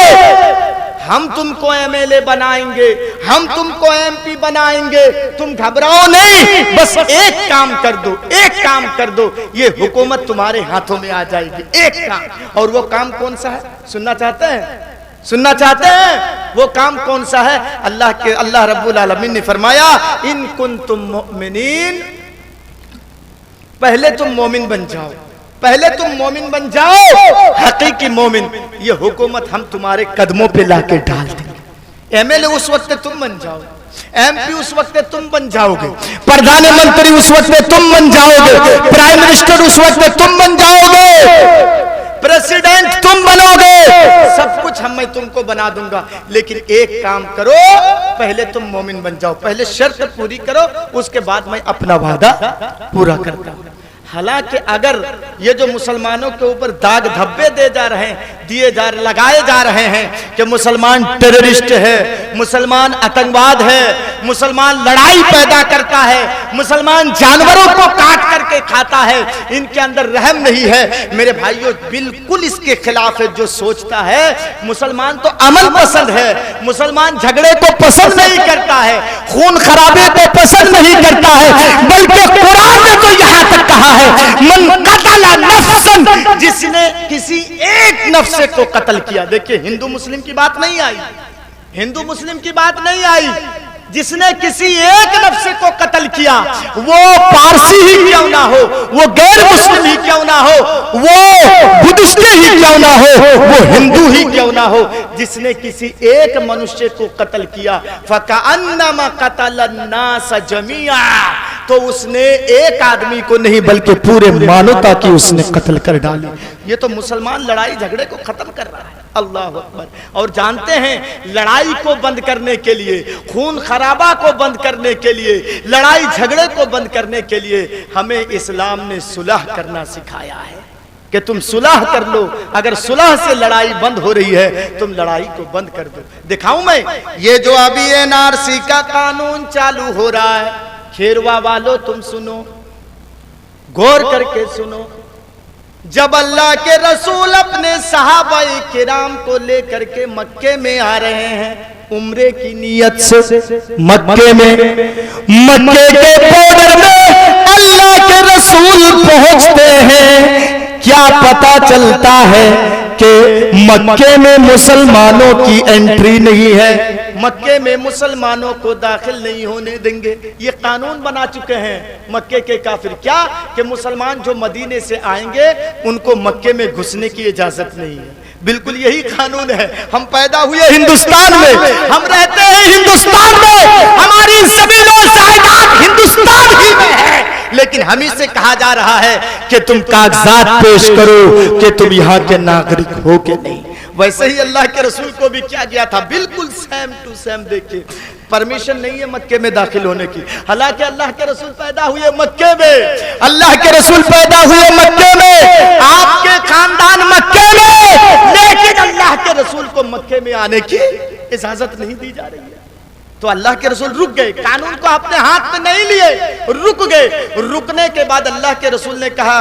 हम तुमको एमएलए बनाएंगे, हम तुमको एमपी बनाएंगे, तुम घबराओ नहीं, बस एक काम कर दो, एक काम कर दो, ये हुकूमत तुम्हारे हाथों में आ जाएगी, एक काम। और वो काम कौन सा है, सुनना चाहते हैं, सुनना चाहते हैं? वो काम कौन सा है? अल्लाह रब्बुल आलमीन ने फरमाया, इन कुंतुम मुमिनीन, पहले तुम मोमिन बन जाओ, पहले तुम मोमिन बन जाओ, हकीकी मोमिन। ये हुकूमत हम तुम्हारे कदमों पे लाके डाल देंगे। एमएलए उस वक्त तुम बन जाओ, एमपी उस वक्त तुम बन जाओगे, प्रधानमंत्री उस वक्त तुम बन जाओगे, प्राइम मिनिस्टर उस वक्त तुम बन जाओगे, प्रेसिडेंट तुम बनोगे, सब कुछ मैं तुमको बना दूंगा। लेकिन एक काम करो, पहले तुम मोमिन बन जाओ, पहले शर्त पूरी करो, उसके बाद मैं अपना वादा पूरा करता हूं। हालांकि अगर ये जो मुसलमानों के ऊपर दाग धब्बे लगाए जा रहे हैं कि मुसलमान टेररिस्ट है, मुसलमान आतंकवाद है, मुसलमान लड़ाई पैदा करता है, मुसलमान जानवरों को काट करके खाता है, इनके अंदर रहम नहीं है, मेरे भाइयों बिल्कुल इसके खिलाफ है। जो सोचता है मुसलमान तो अमल पसंद है, मुसलमान झगड़े को पसंद नहीं करता है, खून खराबे को पसंद नहीं करता है, बल्कि कुरान ने तो यहां तक कहा है, मन कतला नफ्सन, जिसने किसी एक नफ्स को कत्ल किया। देखिए हिंदू मुस्लिम की बात नहीं आई, हिंदू मुस्लिम की बात नहीं आई, जिसने किसी एक नफ्स को कत्ल किया, वो पारसी ही क्यों ना हो, वो गैर मुस्लिम ही क्यों ना हो, वो बुद्धिस्ट ही क्यों ना हो, वो हिंदू ही क्यों ना हो, जिसने किसी एक मनुष्य को कत्ल किया, फकअन्नमा क़तलन्नास जमीआ, तो उसने एक आदमी को नहीं बल्कि पूरे मानवता की उसने कत्ल कर डाली। ये तो मुसलमान लड़ाई झगड़े को खत्म कर रहा है, अल्लाह अकबर। और जानते हैं लड़ाई को बंद करने के लिए, खून खराबा को बंद करने के लिए, लड़ाई झगड़े को बंद करने के लिए हमें इस्लाम ने सुलह करना सिखाया है कि तुम सुलह कर लो। अगर सुलह से लड़ाई बंद हो रही है, तुम लड़ाई को बंद कर दो। दिखाऊं मैं, ये जो अभी एनआरसी का कानून चालू हो रहा है, खेरवा वालों तुम सुनो, गौर करके सुनो। जब अल्लाह के रसूल अपने सहाबाए किराम को लेकर के मक्के में आ रहे हैं उम्रे की नियत से, मक्के के बॉर्डर में अल्लाह के रसूल पहुंचते हैं, क्या पता चलता है कि मक्के में मुसलमानों की एंट्री नहीं है, मक्के में मुसलमानों को दाखिल नहीं होने देंगे। ये कानून बना चुके हैं मक्के के काफिर, क्या कि मुसलमान जो मदीने से आएंगे उनको मक्के में घुसने की इजाजत नहीं है। बिल्कुल यही कानून है। हम पैदा हुए हिंदुस्तान में, हम रहते हैं हिंदुस्तान में, हमारी जमीन और जायदाद हिंदुस्तान ही में है, लेकिन हम ही से कहा जा रहा है कि तुम कागजात पेश करो कि तुम यहाँ के नागरिक हो के नहीं। वैसे ही अल्लाह के रसूल को भी क्या गया था, बिल्कुल सेम टू सेम। देखिए परमिशन नहीं है मक्के में दाखिल होने की, हालांकि अल्लाह के रसूल पैदा हुए मक्के में, अल्लाह के रसूल पैदा हुए मक्के में, आपके खानदान मक्के में, लेकिन अल्लाह के रसूल को मक्के में आने की इजाजत नहीं दी जा रही है। तो अल्लाह के रसूल रुक गए, कानून को अपने हाथ में नहीं लिए, रुक गए। रुकने के बाद अल्लाह के रसूल ने कहा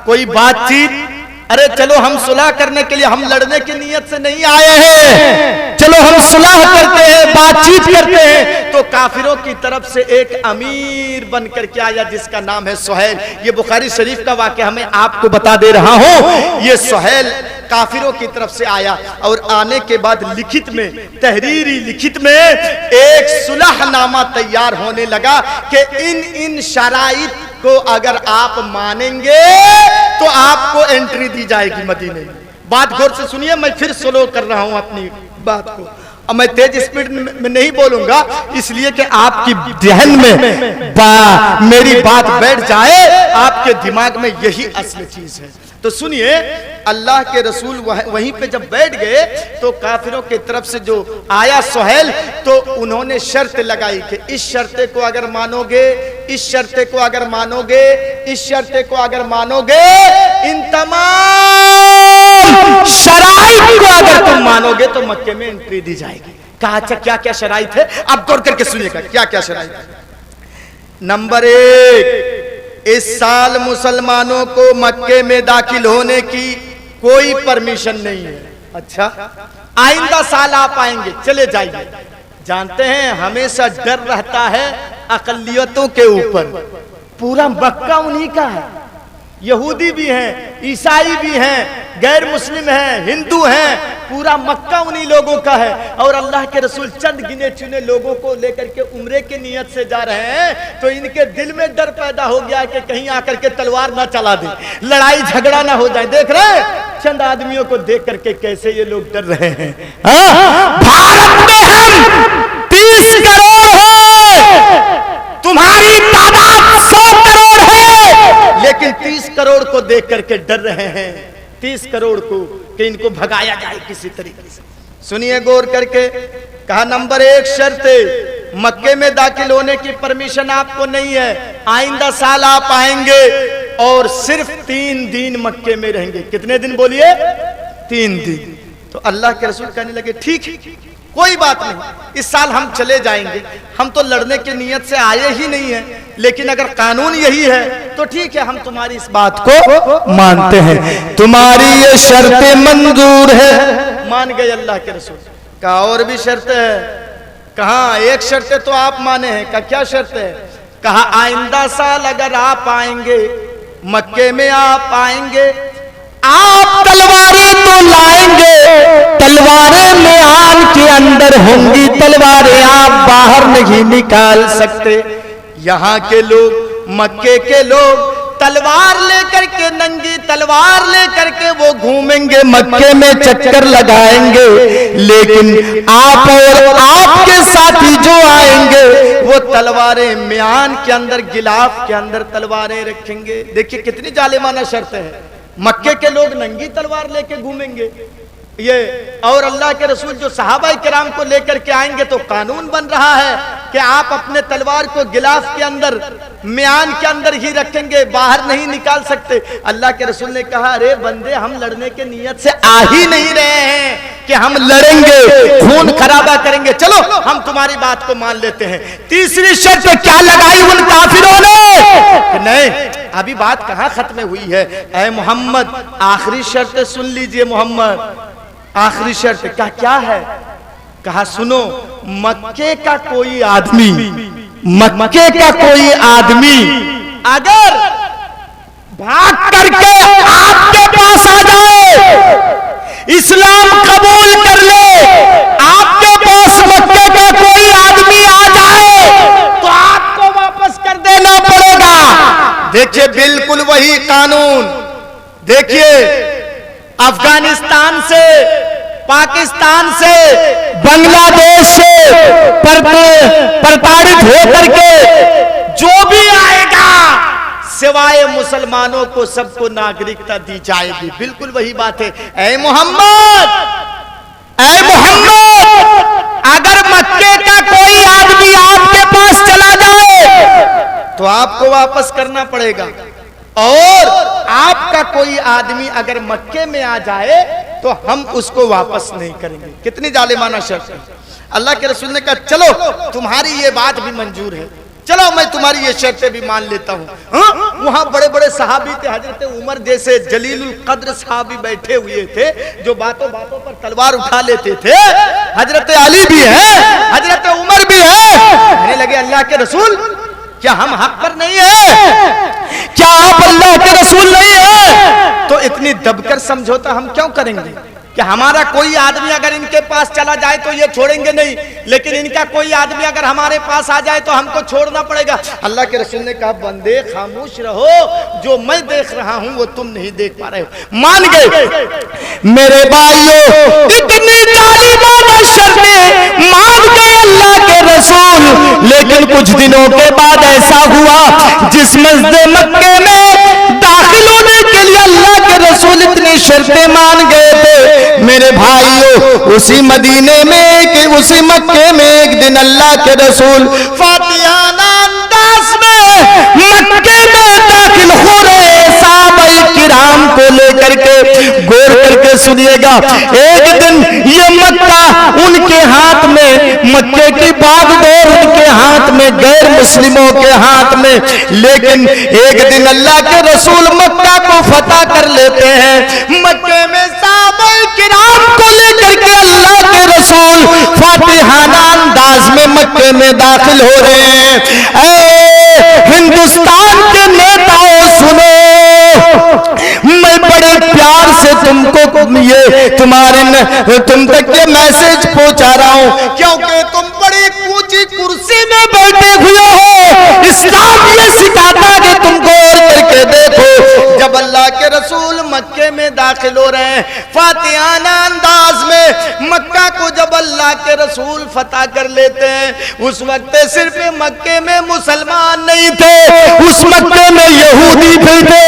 कोई बातचीत, अरे चलो हम सुलह करने के लिए, हम लड़ने की नीयत से नहीं आए हैं, चलो हम सुलह करते हैं, बातचीत करते हैं। तो काफिरों की तरफ से एक अमीर बन करके आया जिसका नाम है सुहैल। ये बुखारी शरीफ का वाकया मैं आपको बता दे रहा हूं। ये सुहैल काफिरों की तरफ से आया और आने के बाद लिखित में, तहरीरी लिखित में एक सुलहनामा तैयार होने लगा कि इन शराइत को अगर आप मानेंगे तो आपको एंट्री दी जाएगी मदीने में। बात गौर से सुनिए, मैं फिर स्लो कर रहा हूं अपनी बात को, और मैं तेज स्पीड में नहीं बोलूंगा इसलिए कि आपकी जहन में मेरी बात बैठ जाए, आपके दिमाग में यही असली चीज है। तो सुनिए, अल्लाह के रसूल वहीं पे जब बैठ गए तो काफिरों की तरफ से जो आया सुहैल, तो उन्होंने शर्त लगाई कि इस शर्ते को अगर मानोगे, इस शर्ते को अगर मानोगे, इस शर्ते को अगर मानोगे, इन तमाम शराइत को अगर तुम मानोगे तो मक्के में एंट्री दी जाएगी। कहा अच्छा क्या क्या शराइत है, अब गौर करके सुनिएगा क्या क्या शराइत है। नंबर 1, इस साल मुसलमानों को मक्के में दाखिल होने की कोई परमिशन नहीं है। अच्छा, आइंदा साल आप आएंगे, चले जाइए। जानते हैं हमेशा डर रहता है अकलियतों के ऊपर। पूरा मक्का उन्हीं का है, यहूदी भी हैं, ईसाई भी हैं, गैर मुस्लिम हैं, हिंदू हैं, पूरा मक्का उन्हीं लोगों का है। और अल्लाह के रसूल चंद गिने चुने लोगों को लेकर के उम्रे की नियत से जा रहे हैं, तो इनके दिल में डर पैदा हो गया कि कहीं आकर के तलवार ना चला दे, लड़ाई झगड़ा ना हो जाए। देख रहे हैं चंद आदमियों को देख करके कैसे ये लोग डर रहे हैं। भारत में हम 30 करोड़ हैं, तुम्हारी तादाद 100 करोड़ है, लेकिन 30 करोड़ को देख करके डर रहे हैं, 30 करोड़ को कि इनको भगाया जाए किसी तरीके से। सुनिए गौर करके, कहा नंबर 1 शर्त, मक्के में दाखिल होने की परमिशन आपको नहीं है। आइंदा साल आप आएंगे और सिर्फ 3 दिन मक्के में रहेंगे। कितने दिन बोलिए? 3 दिन। तो अल्लाह के रसूल कहने लगे ठीक है, कोई बात नहीं, इस साल हम चले जाएंगे, हम तो लड़ने की नियत से आए ही नहीं है, लेकिन अगर कानून यही है तो ठीक है, हम तुम्हारी इस बात को मानते हैं, तुम्हारी ये शर्तें मंजूर है। मान गए अल्लाह के रसूल। कहा और भी शर्त है। कहा एक शर्त तो आप माने हैं। कहा क्या शर्त है? कहा आइंदा साल अगर आप आएंगे, मक्के में आप आएंगे, आप तलवारें तो लाएंगे, तलवारें म्यान के अंदर होंगी, तलवारें आप बाहर नहीं निकाल सकते। यहाँ के लोग, मक्के के लोग तलवार लेकर के, नंगी तलवार लेकर के वो घूमेंगे, मक्के में चक्कर लगाएंगे, लेकिन आप और आपके साथी जो आएंगे वो तलवारें म्यान के अंदर, गिलाफ के अंदर तलवारें रखेंगे। देखिए कितनी जालिमाना शर्त है। मक्के के लोग नंगी तलवार लेके घूमेंगे ये, और अल्लाह के रसूल जो सहाबाए किराम को लेकर के आएंगे तो कानून बन रहा है कि आप अपने तलवार को गिलाफ के अंदर, म्यान के अंदर ही रखेंगे, बाहर नहीं निकाल सकते। अल्लाह के रसूल ने कहा अरे बंदे, हम लड़ने के नियत से आ ही नहीं रहे हैं कि हम लड़ेंगे, खून खराबा करेंगे, चलो हम तुम्हारी बात को मान लेते हैं। तीसरी शर्त क्या लगाई उन काफिरों ने? नहीं, अभी बात कहां खत्म हुई है। ऐ मोहम्मद, आखिरी शर्त सुन लीजिए मोहम्मद, आखिरी शर्त का क्या है? कहा सुनो, मक्के का कोई आदमी, मक्के का कोई आदमी अगर भाग करके आपके पास आ जाए, इस्लाम कबूल कर ले, आपके पास मक्के का कोई आदमी आ जाए तो आपको वापस कर देना पड़ेगा। देखिए बिल्कुल वही कानून। देखिए अफगानिस्तान से, पाकिस्तान से, बांग्लादेश से प्रताड़ित होकर के जो भी आएगा, सिवाय मुसलमानों को सबको नागरिकता दी जाएगी। बिल्कुल वही बात है। ऐ मोहम्मद, ऐ मोहम्मद, अगर मक्के का कोई आदमी आपके पास चला जाए तो आपको वापस करना पड़ेगा, और आपका कोई आदमी अगर मक्के में आ जाए तो हम उसको वापस नहीं करेंगे। कितनी जालिमाना शर्त है। अल्लाह के रसूल ने कहा चलो तुम्हारी ये बात भी मंजूर है, चलो मैं तुम्हारी ये शर्तें भी मान लेता हूँ। वहां बड़े बड़े सहाबी थे, हजरत उमर जैसे जलीलुल कद्र सहाबी बैठे हुए थे जो बातों बातों पर तलवार उठा लेते थे। हजरत अली भी है, हजरत उमर भी है। कहने लगे अल्लाह के रसूल क्या हम हक पर नहीं है? क्या आप अल्लाह के रसूल नहीं है? तो इतनी दबकर समझौता हम क्यों करेंगे कि हमारा कोई आदमी अगर इनके पास चला जाए तो ये छोड़ेंगे नहीं, लेकिन इनका कोई आदमी अगर हमारे पास आ जाए तो हमको छोड़ना पड़ेगा। अल्लाह के रसूल ने कहा बंदे खामोश रहो, जो मैं देख रहा हूं वो तुम नहीं देख पा रहे हो। मान गए मेरे भाइयों, इतनी जालिमाना शर्तें मान गए अल्लाह के रसूल। लेकिन कुछ दिनों के बाद ऐसा हुआ, जिस मस्जिद मक्के में दाखिल होने के लिए अल्लाह के रसूल इतनी शर्तें मान गए थे, मेरे भाइयों उसी मदीने में कि उसी मक्के में एक दिन अल्लाह के रसूल फातिहाना अंदाज में मक्के में दाखिल हो रहे साहबाए किराम को लेकर के। गौर करके सुनिएगा, एक दिन ये मक्का उनके हाथ में, मक्के की बागडोर उनके हाथ में, गैर मुस्लिमों के हाथ में। लेकिन एक दिन अल्लाह के रसूल मक्का को फतह कर लेते हैं। मक्के में साहबाए किराम को लेकर के अल्लाह के रसूल फातिहाना अंदाज में मक्के में दाखिल हो रहे हैं। हिंदुस्तान के नेताओं सुनो, मैं बड़े प्यार से तुमको ये तुम तक ये मैसेज पहुंचा रहा हूं, क्योंकि तुम बड़ी ऊंची कुर्सी में बैठे हुए हो। इस्लाम ये सिखाता है कि तुम गौर करके देखो, जब अल्लाह के रसूल मक्के में दाखिल हो रहे हैं फातिहाना अंदाज में, मक्का को जब अल्लाह के रसूल फतह कर लेते हैं, उस वक्त सिर्फ मक्के में मुसलमान नहीं थे, उस मक्के में यहूदी भी थे,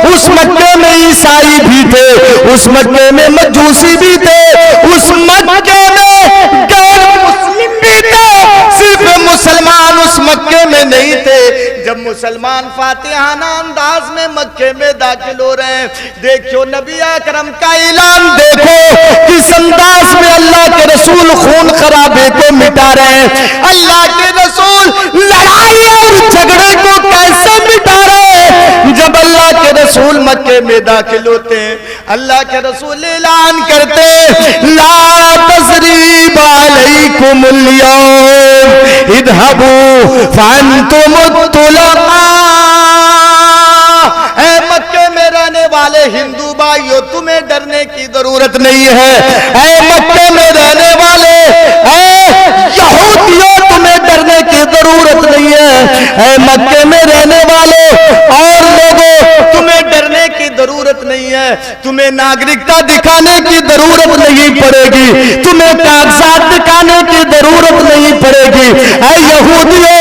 उस मक्के में ईसाई भी थे, उस मक्के में मजूसी भी थे, उस मक्के में गैर मुस्लिम भी थे। सिर्फ मुसलमान उस मक्के में नहीं थे। जब मुसलमान फातिहाना अंदाज में मक्के में दाखिल हो रहे हैं, देखो नबी अकरम का ऐलान देखो, किस अंदाज में अल्लाह के रसूल खून खराबे को मिटा रहे हैं। अल्लाह के रसूल लड़ाई और झगड़े को कैसे मिटा रहे हैं? जब अल्लाह के रसूल मक्के में दाखिल होते हैं, अल्लाह के रसूल ऐलान करते हैं, ला तसरीब अलैकुमुल यौम इद्हबू फअंतुम तुलका। ऐ मक्के में रहने वाले हिंदू भाइयों, तुम्हें डरने की जरूरत नहीं है। ऐ मक्के में रहने वाले यहूदियों, तुम्हें डरने की जरूरत नहीं है। ऐ मक्के में रहने वाले और लोगों, तुम्हें डरने की जरूरत नहीं है। तुम्हें नागरिकता दिखाने की जरूरत नहीं पड़ेगी, तुम्हें कागजात दिखाने की जरूरत नहीं पड़ेगी। ऐ यहूदियों,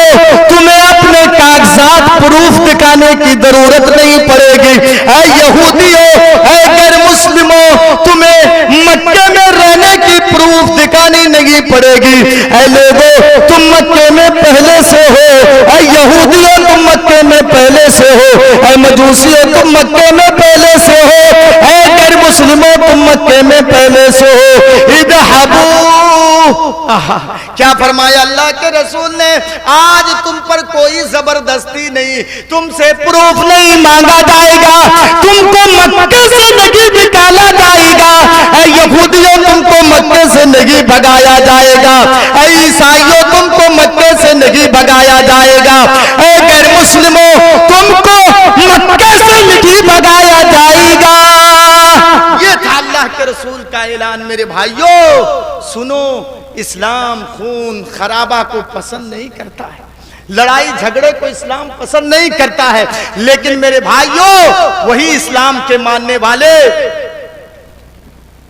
तुम्हें अपने कागजात प्रूफ दिखाने की जरूरत नहीं पड़ेगी। ऐ यहूदियों, ऐ गैर मुस्लिमों, तुम्हें मक्के में रहने की प्रूफ दिखानी नहीं पड़ेगी। ऐ लोगों, तुम मक्के में पहले से हो। ऐ यहूदियों, तुम मक्के में पहले से हो। ऐ मजूसियों, तुम मक्के में पहले से हो। ऐ गैर मुस्लिमों, तुम मक्के में पहले से हो। इद्हबू, क्या फरमाया अल्लाह के रसूल ने, आज तुम पर कोई जबरदस्ती नहीं, तुमसे प्रूफ नहीं मांगा जाएगा, तुमको मक्के से नहीं निकाला जाएगा। ऐ यहूदियों, तुमको मक्के से नहीं भगाया जाएगा। ऐ ईसाइयों, तुमको मक्के से नहीं भगाया जाएगा। ऐ गैर मुस्लिमों, तुमको मक्के से नहीं भगाया जाएगा। ये था अल्लाह के रसूल का ऐलान। मेरे भाइयों सुनो, इस्लाम खून खराबा को पसंद नहीं करता है, लड़ाई झगड़े को इस्लाम पसंद नहीं करता है। लेकिन मेरे भाइयों, वही इस्लाम के मानने वाले,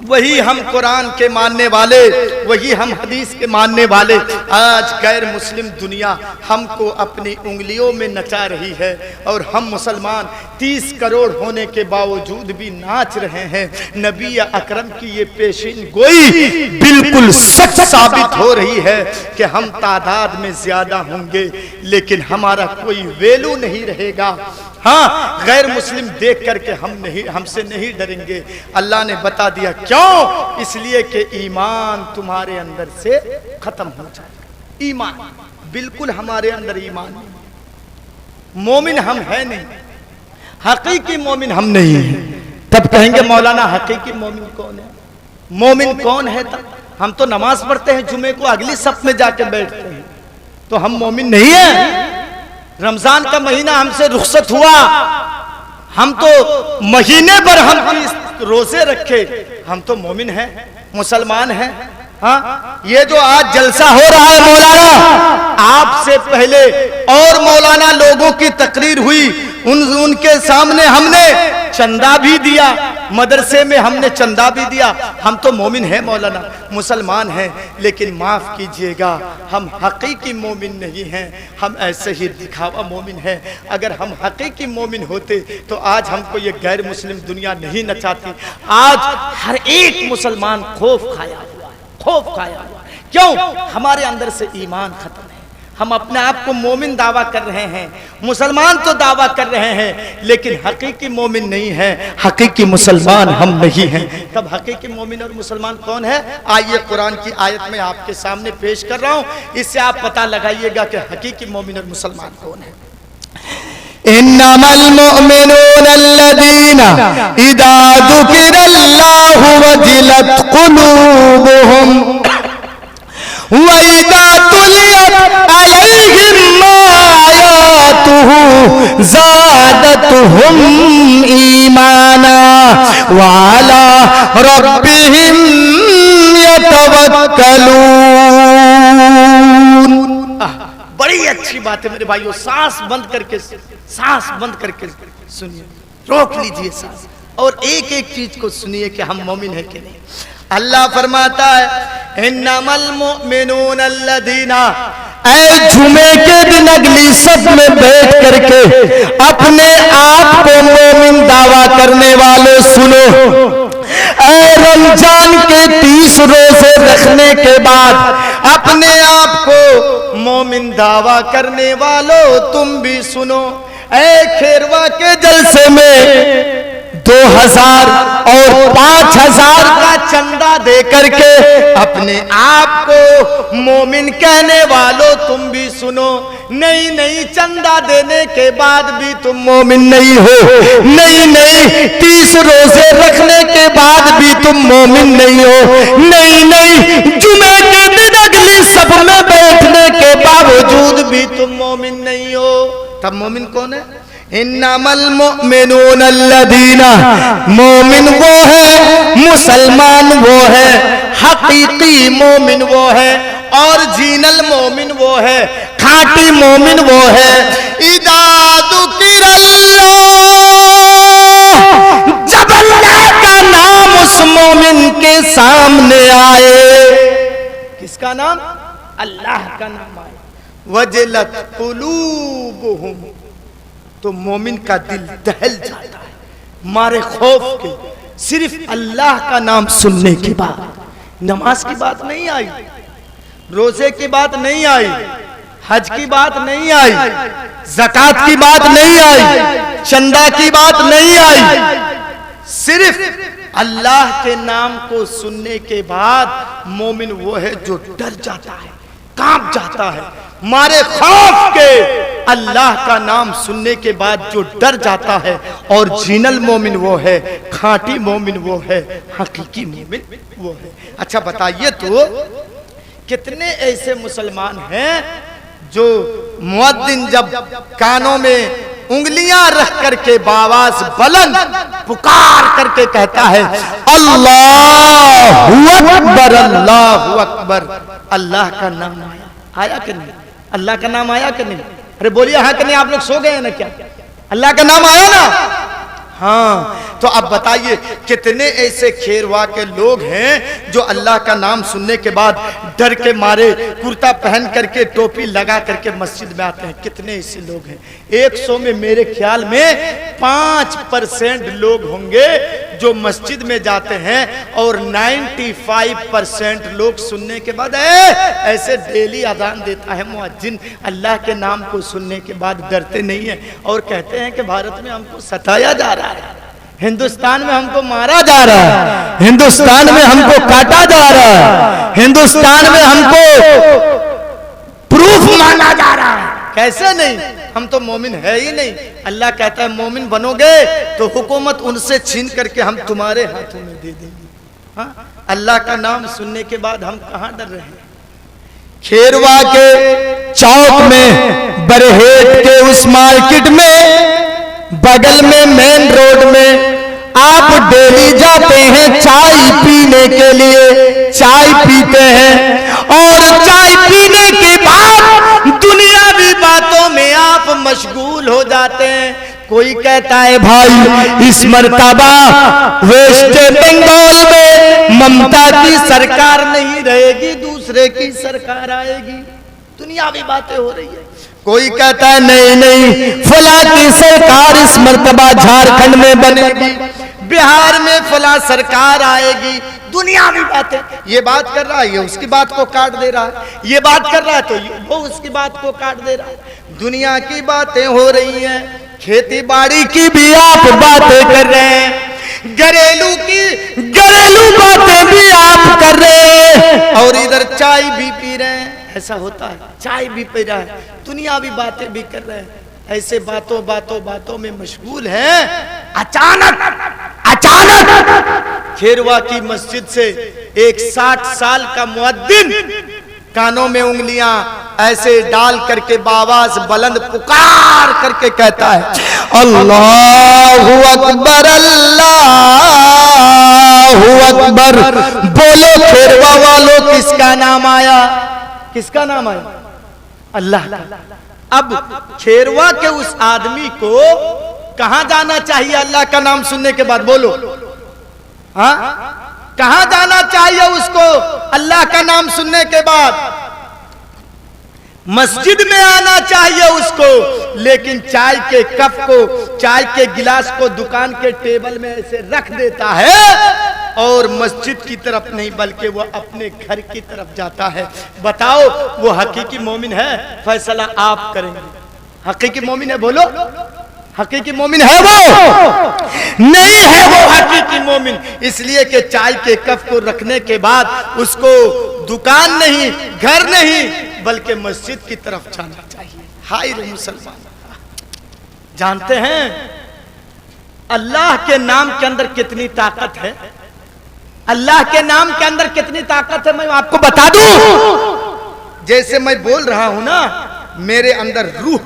वही हम कुरान के मानने वाले, वही हम हदीस के मानने वाले, आज गैर मुस्लिम दुनिया हमको अपनी उंगलियों में नचा रही है और हम मुसलमान 30 करोड़ होने के बावजूद भी नाच रहे हैं। नबी अकरम की ये पेशीन गोई बिल्कुल सच साबित हो रही है कि हम तादाद में ज्यादा होंगे लेकिन हमारा कोई वैल्यू नहीं रहेगा। हाँ, गैर मुस्लिम देख करके हमसे नहीं डरेंगे। अल्लाह ने बता दिया क्यों? इसलिए कि ईमान तुम्हारे अंदर से खत्म हो जाएगा। ईमान बिल्कुल हमारे अंदर ईमान नहीं, मोमिन हम है नहीं, हकीकी मोमिन हम नहीं है। तब कहेंगे मौलाना हकीकी मोमिन कौन है? मोमिन कौन है? तब हम तो नमाज पढ़ते हैं, जुमे को अगली सफ में जाके बैठते हैं, तो हम मोमिन नहीं है। रमजान का महीना हमसे रुखसत हुआ, हम तो महीने भर हम रोजे रखे, हम तो मोमिन हैं, मुसलमान हैं। हाँ, ये जो आज जलसा हो रहा है मौलाना, आपसे पहले और मौलाना लोगों की तकरीर हुई, उनके सामने हमने चंदा भी दिया, मदरसे में हमने चंदा भी दिया। हम तो मोमिन हैं मौलाना, मुसलमान हैं, लेकिन माफ कीजिएगा हम हकीकी मोमिन नहीं हैं, हम ऐसे ही दिखावा मोमिन हैं। अगर हम हकीकी मोमिन होते तो आज हमको ये गैर मुस्लिम दुनिया नहीं नचाती। आज हर एक मुसलमान खौफ खाया हुआ, खौफ खाया हुआ। क्यों? हमारे अंदर से ईमान खत्म है। हम अपने आप को मोमिन दावा कर रहे हैं, मुसलमान तो दावा कर रहे हैं, लेकिन हकीकी मोमिन नहीं है, हकीकी मुसलमान हम नहीं हैं। तब हकीकी मोमिन और मुसलमान कौन है? आइए कुरान की आयत में आपके सामने पेश कर रहा हूं, इससे आप पता लगाइएगा कि हकीकी मोमिन और मुसलमान कौन है। इन्नमल मुअमिनूना अल्लज़ीना इज़ा ज़ुकिरल्लाहु वजिलत क़ुलूबुहुम व इज़ा तुलियत अलैहिम आयातुहु ज़ादतहुम ईमाना व अला रब्बिहिम यतवक्कलून। बड़ी अच्छी बात है मेरे भाइयों, सांस बंद करके सुनिए, रोक लीजिए सांस और एक एक चीज को सुनिए कि हम मोमिन है कि नहीं। अल्लाह फरमाता है इन्नमल मुअमिनून अल्लज़ीना, ऐ जुमे के दिन अगली सब में बैठ करके अपने आप को मोमिन दावा करने वालों सुनो। ऐ रमजान के 30 रोजे रखने के बाद अपने आप को मोमिन दावा करने वालों तुम भी सुनो। ऐ खेरवा के जलसे में 2000 और 5000 का चंदा दे करके अपने आप को मोमिन कहने वालों तुम भी सुनो। नहीं नहीं, चंदा देने के बाद भी तुम मोमिन नहीं हो। नहीं नहीं, 30 रोजे रखने के बाद भी तुम मोमिन नहीं हो। नहीं नहीं, जुमे के दिन अगली सब में बैठने के बावजूद भी तुम मोमिन नहीं हो। तब मोमिन कौन है? इन्नमल मुअमिनून अल्लज़ीना, मोमिन वो है, मुसलमान वो है, हकीकी मोमिन वो है, और जीनल मोमिन वो है, खाटी मोमिन वो है। इज़ा ज़ुकिरल्लाह, जब अल्लाह का नाम उस मोमिन के सामने आए। किसका नाम? अल्लाह का नाम आए। वजलत कुलूबुहुम, तो मोमिन का दिल दहल जाता है मारे खौफ के। सिर्फ अल्लाह का नाम सुनने के बाद, नमाज की बात नहीं आई, रोजे की बात नहीं आई, हज की बात नहीं आई, ज़कात की बात नहीं आई, चंदा की बात नहीं आई। सिर्फ अल्लाह के नाम को सुनने के बाद मोमिन वो है जो डर जाता है, कांप जाता है मारे खौफ के। अल्लाह का नाम सुनने के बाद जो डर जाता है, और जीनल मोमिन वो है, खाटी मोमिन वो है, हकीकी मोमिन वो है। अच्छा बताइए तो कितने ऐसे मुसलमान हैं जो मुअद्दिन जब कानों में उंगलियां रख करके बावाज बुलंद पुकार करके कहता है अल्लाहु अकबर, अल्लाहु अकबर, अल्लाह का नाम आया कि नहीं? अल्लाह का नाम आया कि नहीं? अरे बोलिए हाँ कि नहीं? आप लोग सो गए हैं ना क्या? अल्लाह का नाम आया ना? हाँ, तो अब बताइए कितने ऐसे खेरवा के लोग हैं जो अल्लाह का नाम सुनने के बाद डर के मारे कुर्ता पहन करके टोपी लगा करके मस्जिद में आते हैं। कितने ऐसे लोग हैं? 100 में मेरे ख्याल में 5% लोग होंगे जो मस्जिद में जाते हैं, और 95% लोग सुनने के बाद ऐसे डेली अजान देता है मुअज्जिन, अल्लाह के नाम को सुनने के बाद डरते नहीं है और कहते हैं कि भारत में हमको सताया जा रहा है, हिंदुस्तान में हमको मारा जा रहा है, हिंदुस्तान में हमको काटा जा रहा है, हिंदुस्तान में हमको प्रूफ मांगा जा रहा है। कैसे नहीं? हम तो मोमिन है ही नहीं। अल्लाह कहता है मोमिन बनोगे तो हुकूमत उनसे छीन करके हम तुम्हारे हाथों में दे देंगे। हाँ? अल्लाह का नाम सुनने के बाद हम कहाँ डर रहे हैं? खेरवा के चौक में बरहेट के उस मार्केट में बगल में मेन रोड में आप डेली जाते हैं चाय पीने के लिए, चाय पीते हैं और चाय पीने के बाद दुनियावी बातों में आप मशगूल हो जाते हैं। कोई कहता है भाई इस मर्तबा वेस्ट बंगाल में ममता की सरकार नहीं रहेगी, दूसरे की सरकार आएगी, दुनियावी बातें हो रही है। कोई कहता है नहीं नहीं फला की सरकार इस मर्तबा झारखंड में बनेगी, बिहार में फला सरकार आएगी, दुनियावी बातें। ये बात कर रहा है, ये उसकी बात को काट दे रहा है, ये बात कर रहा है तो वो उसकी बात को काट दे रहा है। दुनिया की बातें हो रही हैं, खेती बाड़ी की भी आप बातें कर रहे हैं, घरेलू बातें भी आप कर रहे हैं और इधर चाय भी पी रहे हैं। ऐसा होता है, चाय भी पी रहा है, दुनियावी बातें भी कर रहे हैं। ऐसे बातों में मशगूल हैं। अचानक खेरवा की मस्जिद से एक 60 साल का मुअद्दिन कानों में उंगलियां ऐसे डाल करके बावाज बुलंद पुकार करके कहता है अल्लाहु अकबर अल्लाहु अकबर। बोलो खेरवा वालों किसका नाम आया? किसका नाम आया? अल्लाह का। अब खेरवा के उस आदमी को कहां जाना चाहिए अल्लाह का नाम सुनने के बाद? बोलो हाँ, कहां जाना चाहिए उसको अल्लाह का नाम सुनने के बाद? मस्जिद में आना चाहिए उसको, लेकिन चाय के कप को, चाय के गिलास को दुकान के टेबल में ऐसे रख देता है और मस्जिद की तरफ नहीं बल्कि वो अपने घर की तरफ जाता है। बताओ वो हकीकी मोमिन है? फैसला आप करेंगे। हकीकी मोमिन है? बोलो हकीकी मोमिन है वो? नहीं है वो हकीकी मोमिन, इसलिए कि चाय के कप को रखने के बाद उसको दुकान नहीं, घर नहीं, बल्कि मस्जिद की तरफ जाना चाहिए। हाय रे मुसलमान, जानते हैं अल्लाह के नाम के अंदर कितनी ताकत है? अल्लाह के नाम के अंदर कितनी ताकत है मैं आपको बता दूं। जैसे मैं बोल रहा हूं ना, मेरे अंदर रूह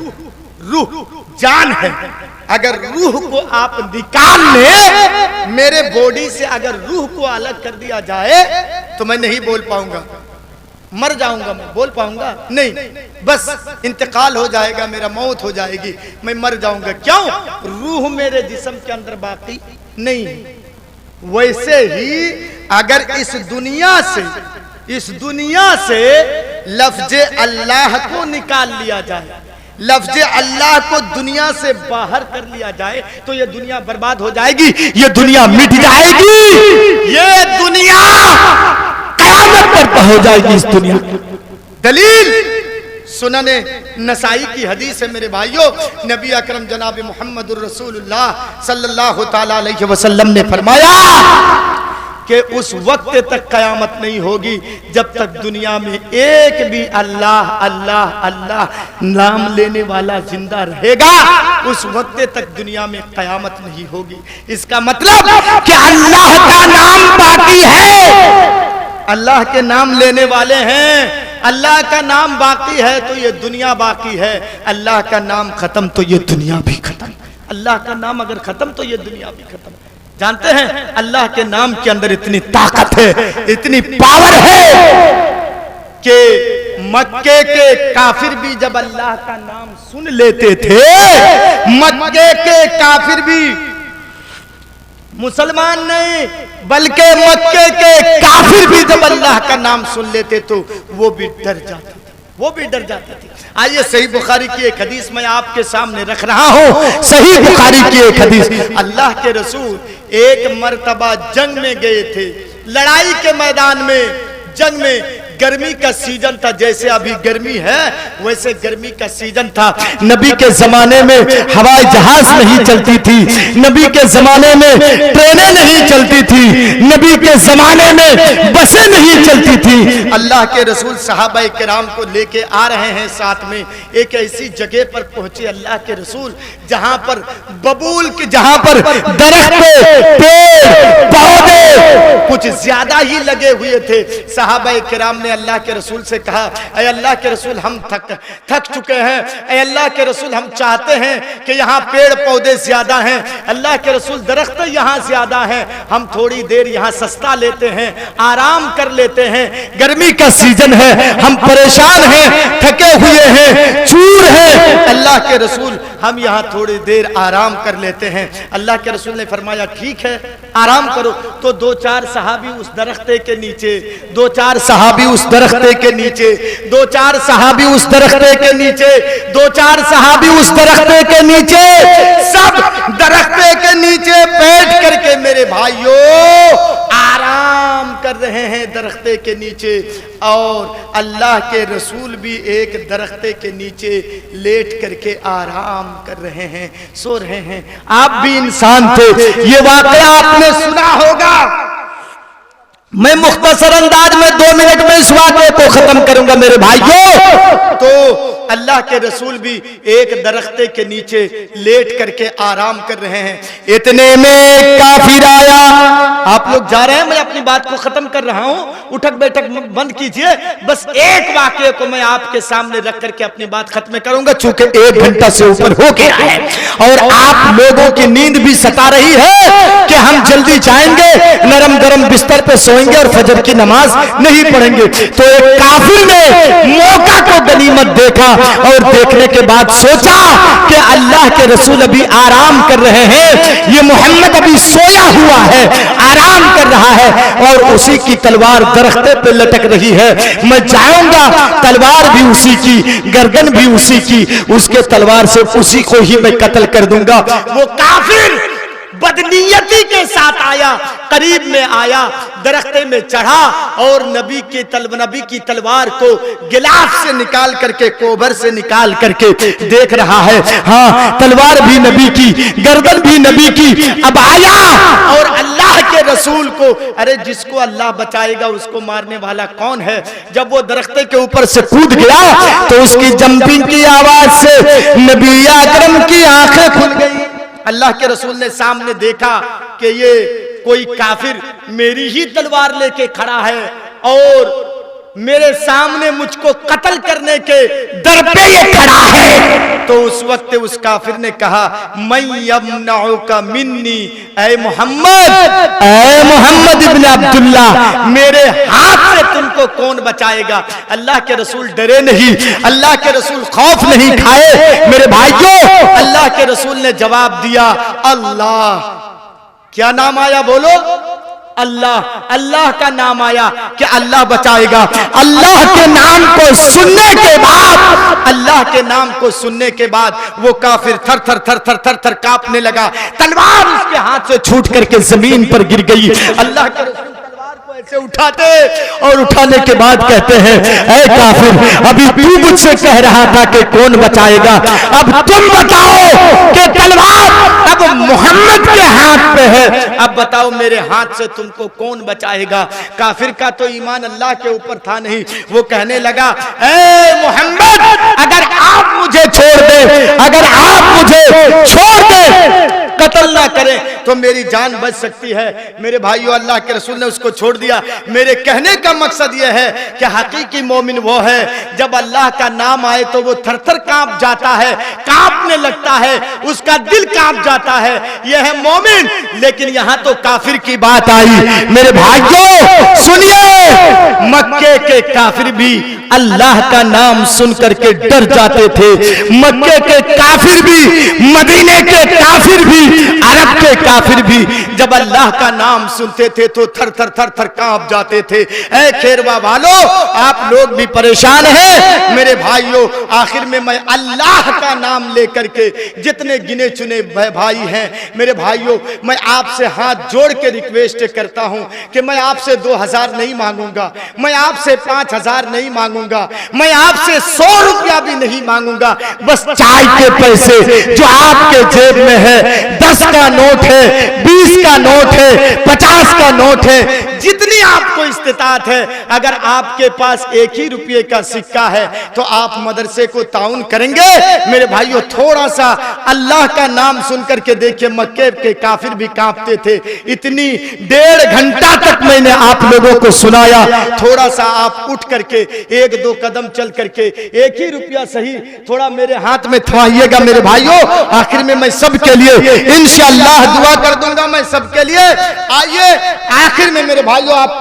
जान है। अगर रूह को आप निकाल ले, मेरे बॉडी से अगर रूह को अलग कर दिया जाए तो मैं नहीं बोल पाऊंगा, मर जाऊंगा। मैं बोल पाऊंगा नहीं, बस इंतकाल हो जाएगा, मेरा मौत हो जाएगी, मैं मर जाऊंगा। क्यों? रूह मेरे जिस्म के अंदर बाकी नहीं। वैसे ही अगर इस दुनिया से लफ्ज अल्लाह को निकाल लिया जाए, लफ्ज अल्लाह को दुनिया से बाहर कर लिया जाए तो ये दुनिया बर्बाद हो जाएगी, ये दुनिया मिट जाएगी, ये दुनिया कयामत पर हो जाएगी। इस दुनिया दलील सुनने नसाई की हदीस है मेरे भाइयों। नबी अकरम जनाब मुहम्मदुर रसूलुल्लाह सल्लल्लाहु ताला अलैहि वसल्लम ने फरमाया कि उस वक्त तक कयामत नहीं होगी जब तक दुनिया में एक भी अल्लाह अल्लाह अल्लाह नाम लेने वाला जिंदा रहेगा, उस वक्त तक दुनिया में कयामत नहीं होगी। इसका मतलब कि अल्लाह का नाम बाकी है, अल्लाह के नाम लेने वाले हैं, अल्लाह का नाम बाकी है तो ये दुनिया बाकी है, अल्लाह का नाम खत्म तो ये दुनिया भी खत्म। अल्लाह का नाम अगर खत्म तो ये दुनिया भी खत्म। जानते हैं अल्लाह के नाम के अंदर इतनी ताकत है, इतनी पावर है कि मक्के के काफिर भी जब अल्लाह का नाम सुन लेते थे, मक्के के काफिर भी, मुसलमान नहीं बल्कि मक्के के काफिर भी जब अल्लाह का नाम सुन लेते तो वो भी डर जाते थे, वो भी डर जाते थे। आइए सही बुखारी की एक हदीस मैं आपके सामने रख रहा हूँ। सही बुखारी की एक हदीस, अल्लाह के रसूल एक मर्तबा जंग में गए थे, लड़ाई के मैदान में, जंग में। गर्मी का सीजन था, जैसे अभी गर्मी है वैसे गर्मी का सीजन था। नबी के जमाने में हवाई जहाज नहीं चलती थी, नबी के जमाने में ट्रेनें नहीं चलती थी, नबी के जमाने में बसें नहीं चलती थी। अल्लाह के रसूल सहाबा किराम को लेके आ रहे हैं, साथ में एक ऐसी जगह पर पहुंचे अल्लाह के रसूल जहां पर बबूल के, जहां पर दरख्त, पेड़ पौधे कुछ कुछ ज्यादा ही लगे हुए थे। सहाबा किराम ने अल्लाह के रसूल से कहा, ऐ अल्लाह के रसूल हम थक चुके हैं, ऐ अल्लाह के रसूल हम चाहते हैं कि यहाँ पेड़ पौधे ज्यादा हैं, अल्लाह के रसूल दरख्त यहाँ ज्यादा हैं, हम थोड़ी देर यहाँ सस्ता लेते हैं, आराम कर लेते हैं, गर्मी का सीजन है, हम परेशान हैं, थके हुए हैं, चूर हैं, अल्लाह के रसूल हम यहाँ थोड़ी देर आराम कर लेते हैं। अल्लाह के रसूल ने फरमाया ठीक है आराम करो। तो दो चार सहाबी उस दरख्ते के नीचे, दो चार सहाबी उस दरख्ते के नीचे, दो चार सहाबी उस दरख्ते के नीचे, दो चार सहाबी उस दरख्ते के नीचे, सब दरख्ते के नीचे बैठ करके मेरे भाइयों आराम कर रहे हैं दरख्ते के नीचे। और अल्लाह के रसूल भी एक दरख्ते के नीचे लेट करके आराम कर रहे हैं, सो रहे हैं। आप भी इंसान थे, ये वाकया आपने सुना होगा। मैं मुख्तसर अंदाज में 2 मिनट में इस वाक़े को खत्म करूंगा मेरे भाइयों। तो अल्लाह के रसूल भी एक दरख्ते के नीचे लेट करके आराम कर रहे हैं। इतने में काफिर आया। आप लोग जा रहे हैं, मैं अपनी बात को खत्म कर रहा हूं, उठक बैठक बंद कीजिए। बस एक वाक़े को मैं आपके सामने रख करके अपनी बात खत्म करूंगा, चूंकि 1 घंटा से ऊपर हो गया है और आप लोगों की नींद भी सता रही है कि हम जल्दी जाएंगे, नरम गरम बिस्तर पे सोएंगे और फजर की नमाज नहीं पढ़ेंगे। तो एक काफिर ने मौका को गनीमत देखा और देखने के बाद सोचा कि अल्लाह के रसूल अभी आराम कर रहे हैं, ये मोहम्मद अभी सोया हुआ है, आराम कर रहा है और उसी की तलवार दरख्ते पे लटक रही है। मैं जाऊंगा, तलवार भी उसी की, गर्दन भी उसी की, उसके तलवार से उसी को ही मैं कत्ल कर दूंगा। वो काफिर बदनीयती के साथ आया, करीब में आया, दरख्ते में चढ़ा और नबी की तलवार को गिलाफ से निकाल करके, कोबर से निकाल करके देख रहा है। हाँ, तलवार भी नबी की, गर्दन भी नबी की। अब आया और अल्लाह के रसूल को, अरे जिसको अल्लाह बचाएगा उसको मारने वाला कौन है। जब वो दरख्ते के ऊपर से कूद गया तो उसकी जंपिंग की आवाज से नबी अकरम की आंखें खुल गई। अल्लाह के रसूल ने सामने देखा कि ये कोई काफिर मेरी ही तलवार लेके खड़ा है और मेरे सामने मुझको कत्ल करने के दर पे ये खड़ा है। तो उस वक्त उस काफिर ने कहा, मैं यमनउका मिन्नी, ऐ मोहम्मद इब्न अब्दुल्ला, मेरे हाथ से तुमको कौन बचाएगा। अल्लाह के रसूल डरे नहीं, अल्लाह के रसूल खौफ नहीं खाए। मेरे भाइयों, अल्लाह के रसूल ने जवाब दिया, अल्लाह। क्या नाम आया बोलो? अल्लाह। अल्लाह का नाम आया कि अल्लाह बचाएगा। अल्लाह के नाम को सुनने के बाद, अल्लाह के नाम को सुनने के बाद वो काफिर थर थर थर थर थर थर कांपने लगा। तलवार उसके हाथ से छूट करके जमीन पर गिर गई। अल्लाह के रसूल तलवार को ऐसे उठाते और उठाने के बाद कहते हैं, ऐ काफिर, अभी तू मुझसे कह रहा था कि कौन बचाएगा, अब तुम बताओ कि तलवार अब मोहम्मद के हाथ पे है, अब बताओ मेरे हाथ से तुमको कौन बचाएगा। काफिर का तो ईमान अल्लाह के ऊपर था नहीं। वो कहने लगा, ऐ मोहम्मद, अगर आप मुझे छोड़ दे, अगर आप मुझे छोड़ दे, कत्ल ना करें तो मेरी जान बच सकती है। मेरे भाइयों, अल्लाह के रसूल ने उसको छोड़ दिया। मेरे कहने का मकसद यह है कि हकीकी मोमिन वो है जब अल्लाह का नाम आए तो वो थर थर कांप जाता है, कांपने लगता है, उसका दिल कांप जाता है। यह है मोमिन। लेकिन यहां तो काफिर की बात आई। मेरे भाइयों सुनिए, मक्के के काफिर भी अल्लाह का नाम सुन करके डर जाते थे। मक्के के काफिर भी, मदीने के काफिर भी, अरब के काफिर भी जब अल्लाह का नाम सुनते थे तो थर थर थर थर कांप जाते थे। ऐ खेरवा वालों, आप लोग भी परेशान हैं। मेरे भाइयों, आखिर में मैं अल्लाह का नाम लेकर के, जितने गिने चुने भाई हैं मेरे भाइयों, मैं आपसे हाथ जोड़ के रिक्वेस्ट करता हूं कि मैं आपसे 2000 नहीं मांगूंगा, मैं आपसे 5000 नहीं मांगूंगा, मैं आपसे 100 रुपया भी नहीं मांगूंगा। बस चाय के पैसे जो आपके जेब में है, 10 का नोट है, 20 का नोट है, 50 का नोट है, जितनी आपको इस्तिताअत है, अगर आपके पास 1 ही रुपये का सिक्का है तो आप मदरसे को ताउन करेंगे। मेरे भाइयों, थोड़ा सा अल्लाह का नाम सुनकर के देखिए, मक्के के काफिर भी कांपते थे। इतनी 1.5 घंटा तक मैंने आप लोगों को सुनाया। थोड़ा सा आप उठ करके 1-2 कदम चल करके 1 ही रुपया सही थोड़ा मेरे हाथ में थमाइएगा मेरे भाइयों। आखिर में मैं सबके लिए इंशाअल्लाह दुआ कर दूंगा, मैं सबके लिए। आइए आखिर में मेरे भाइयों, आप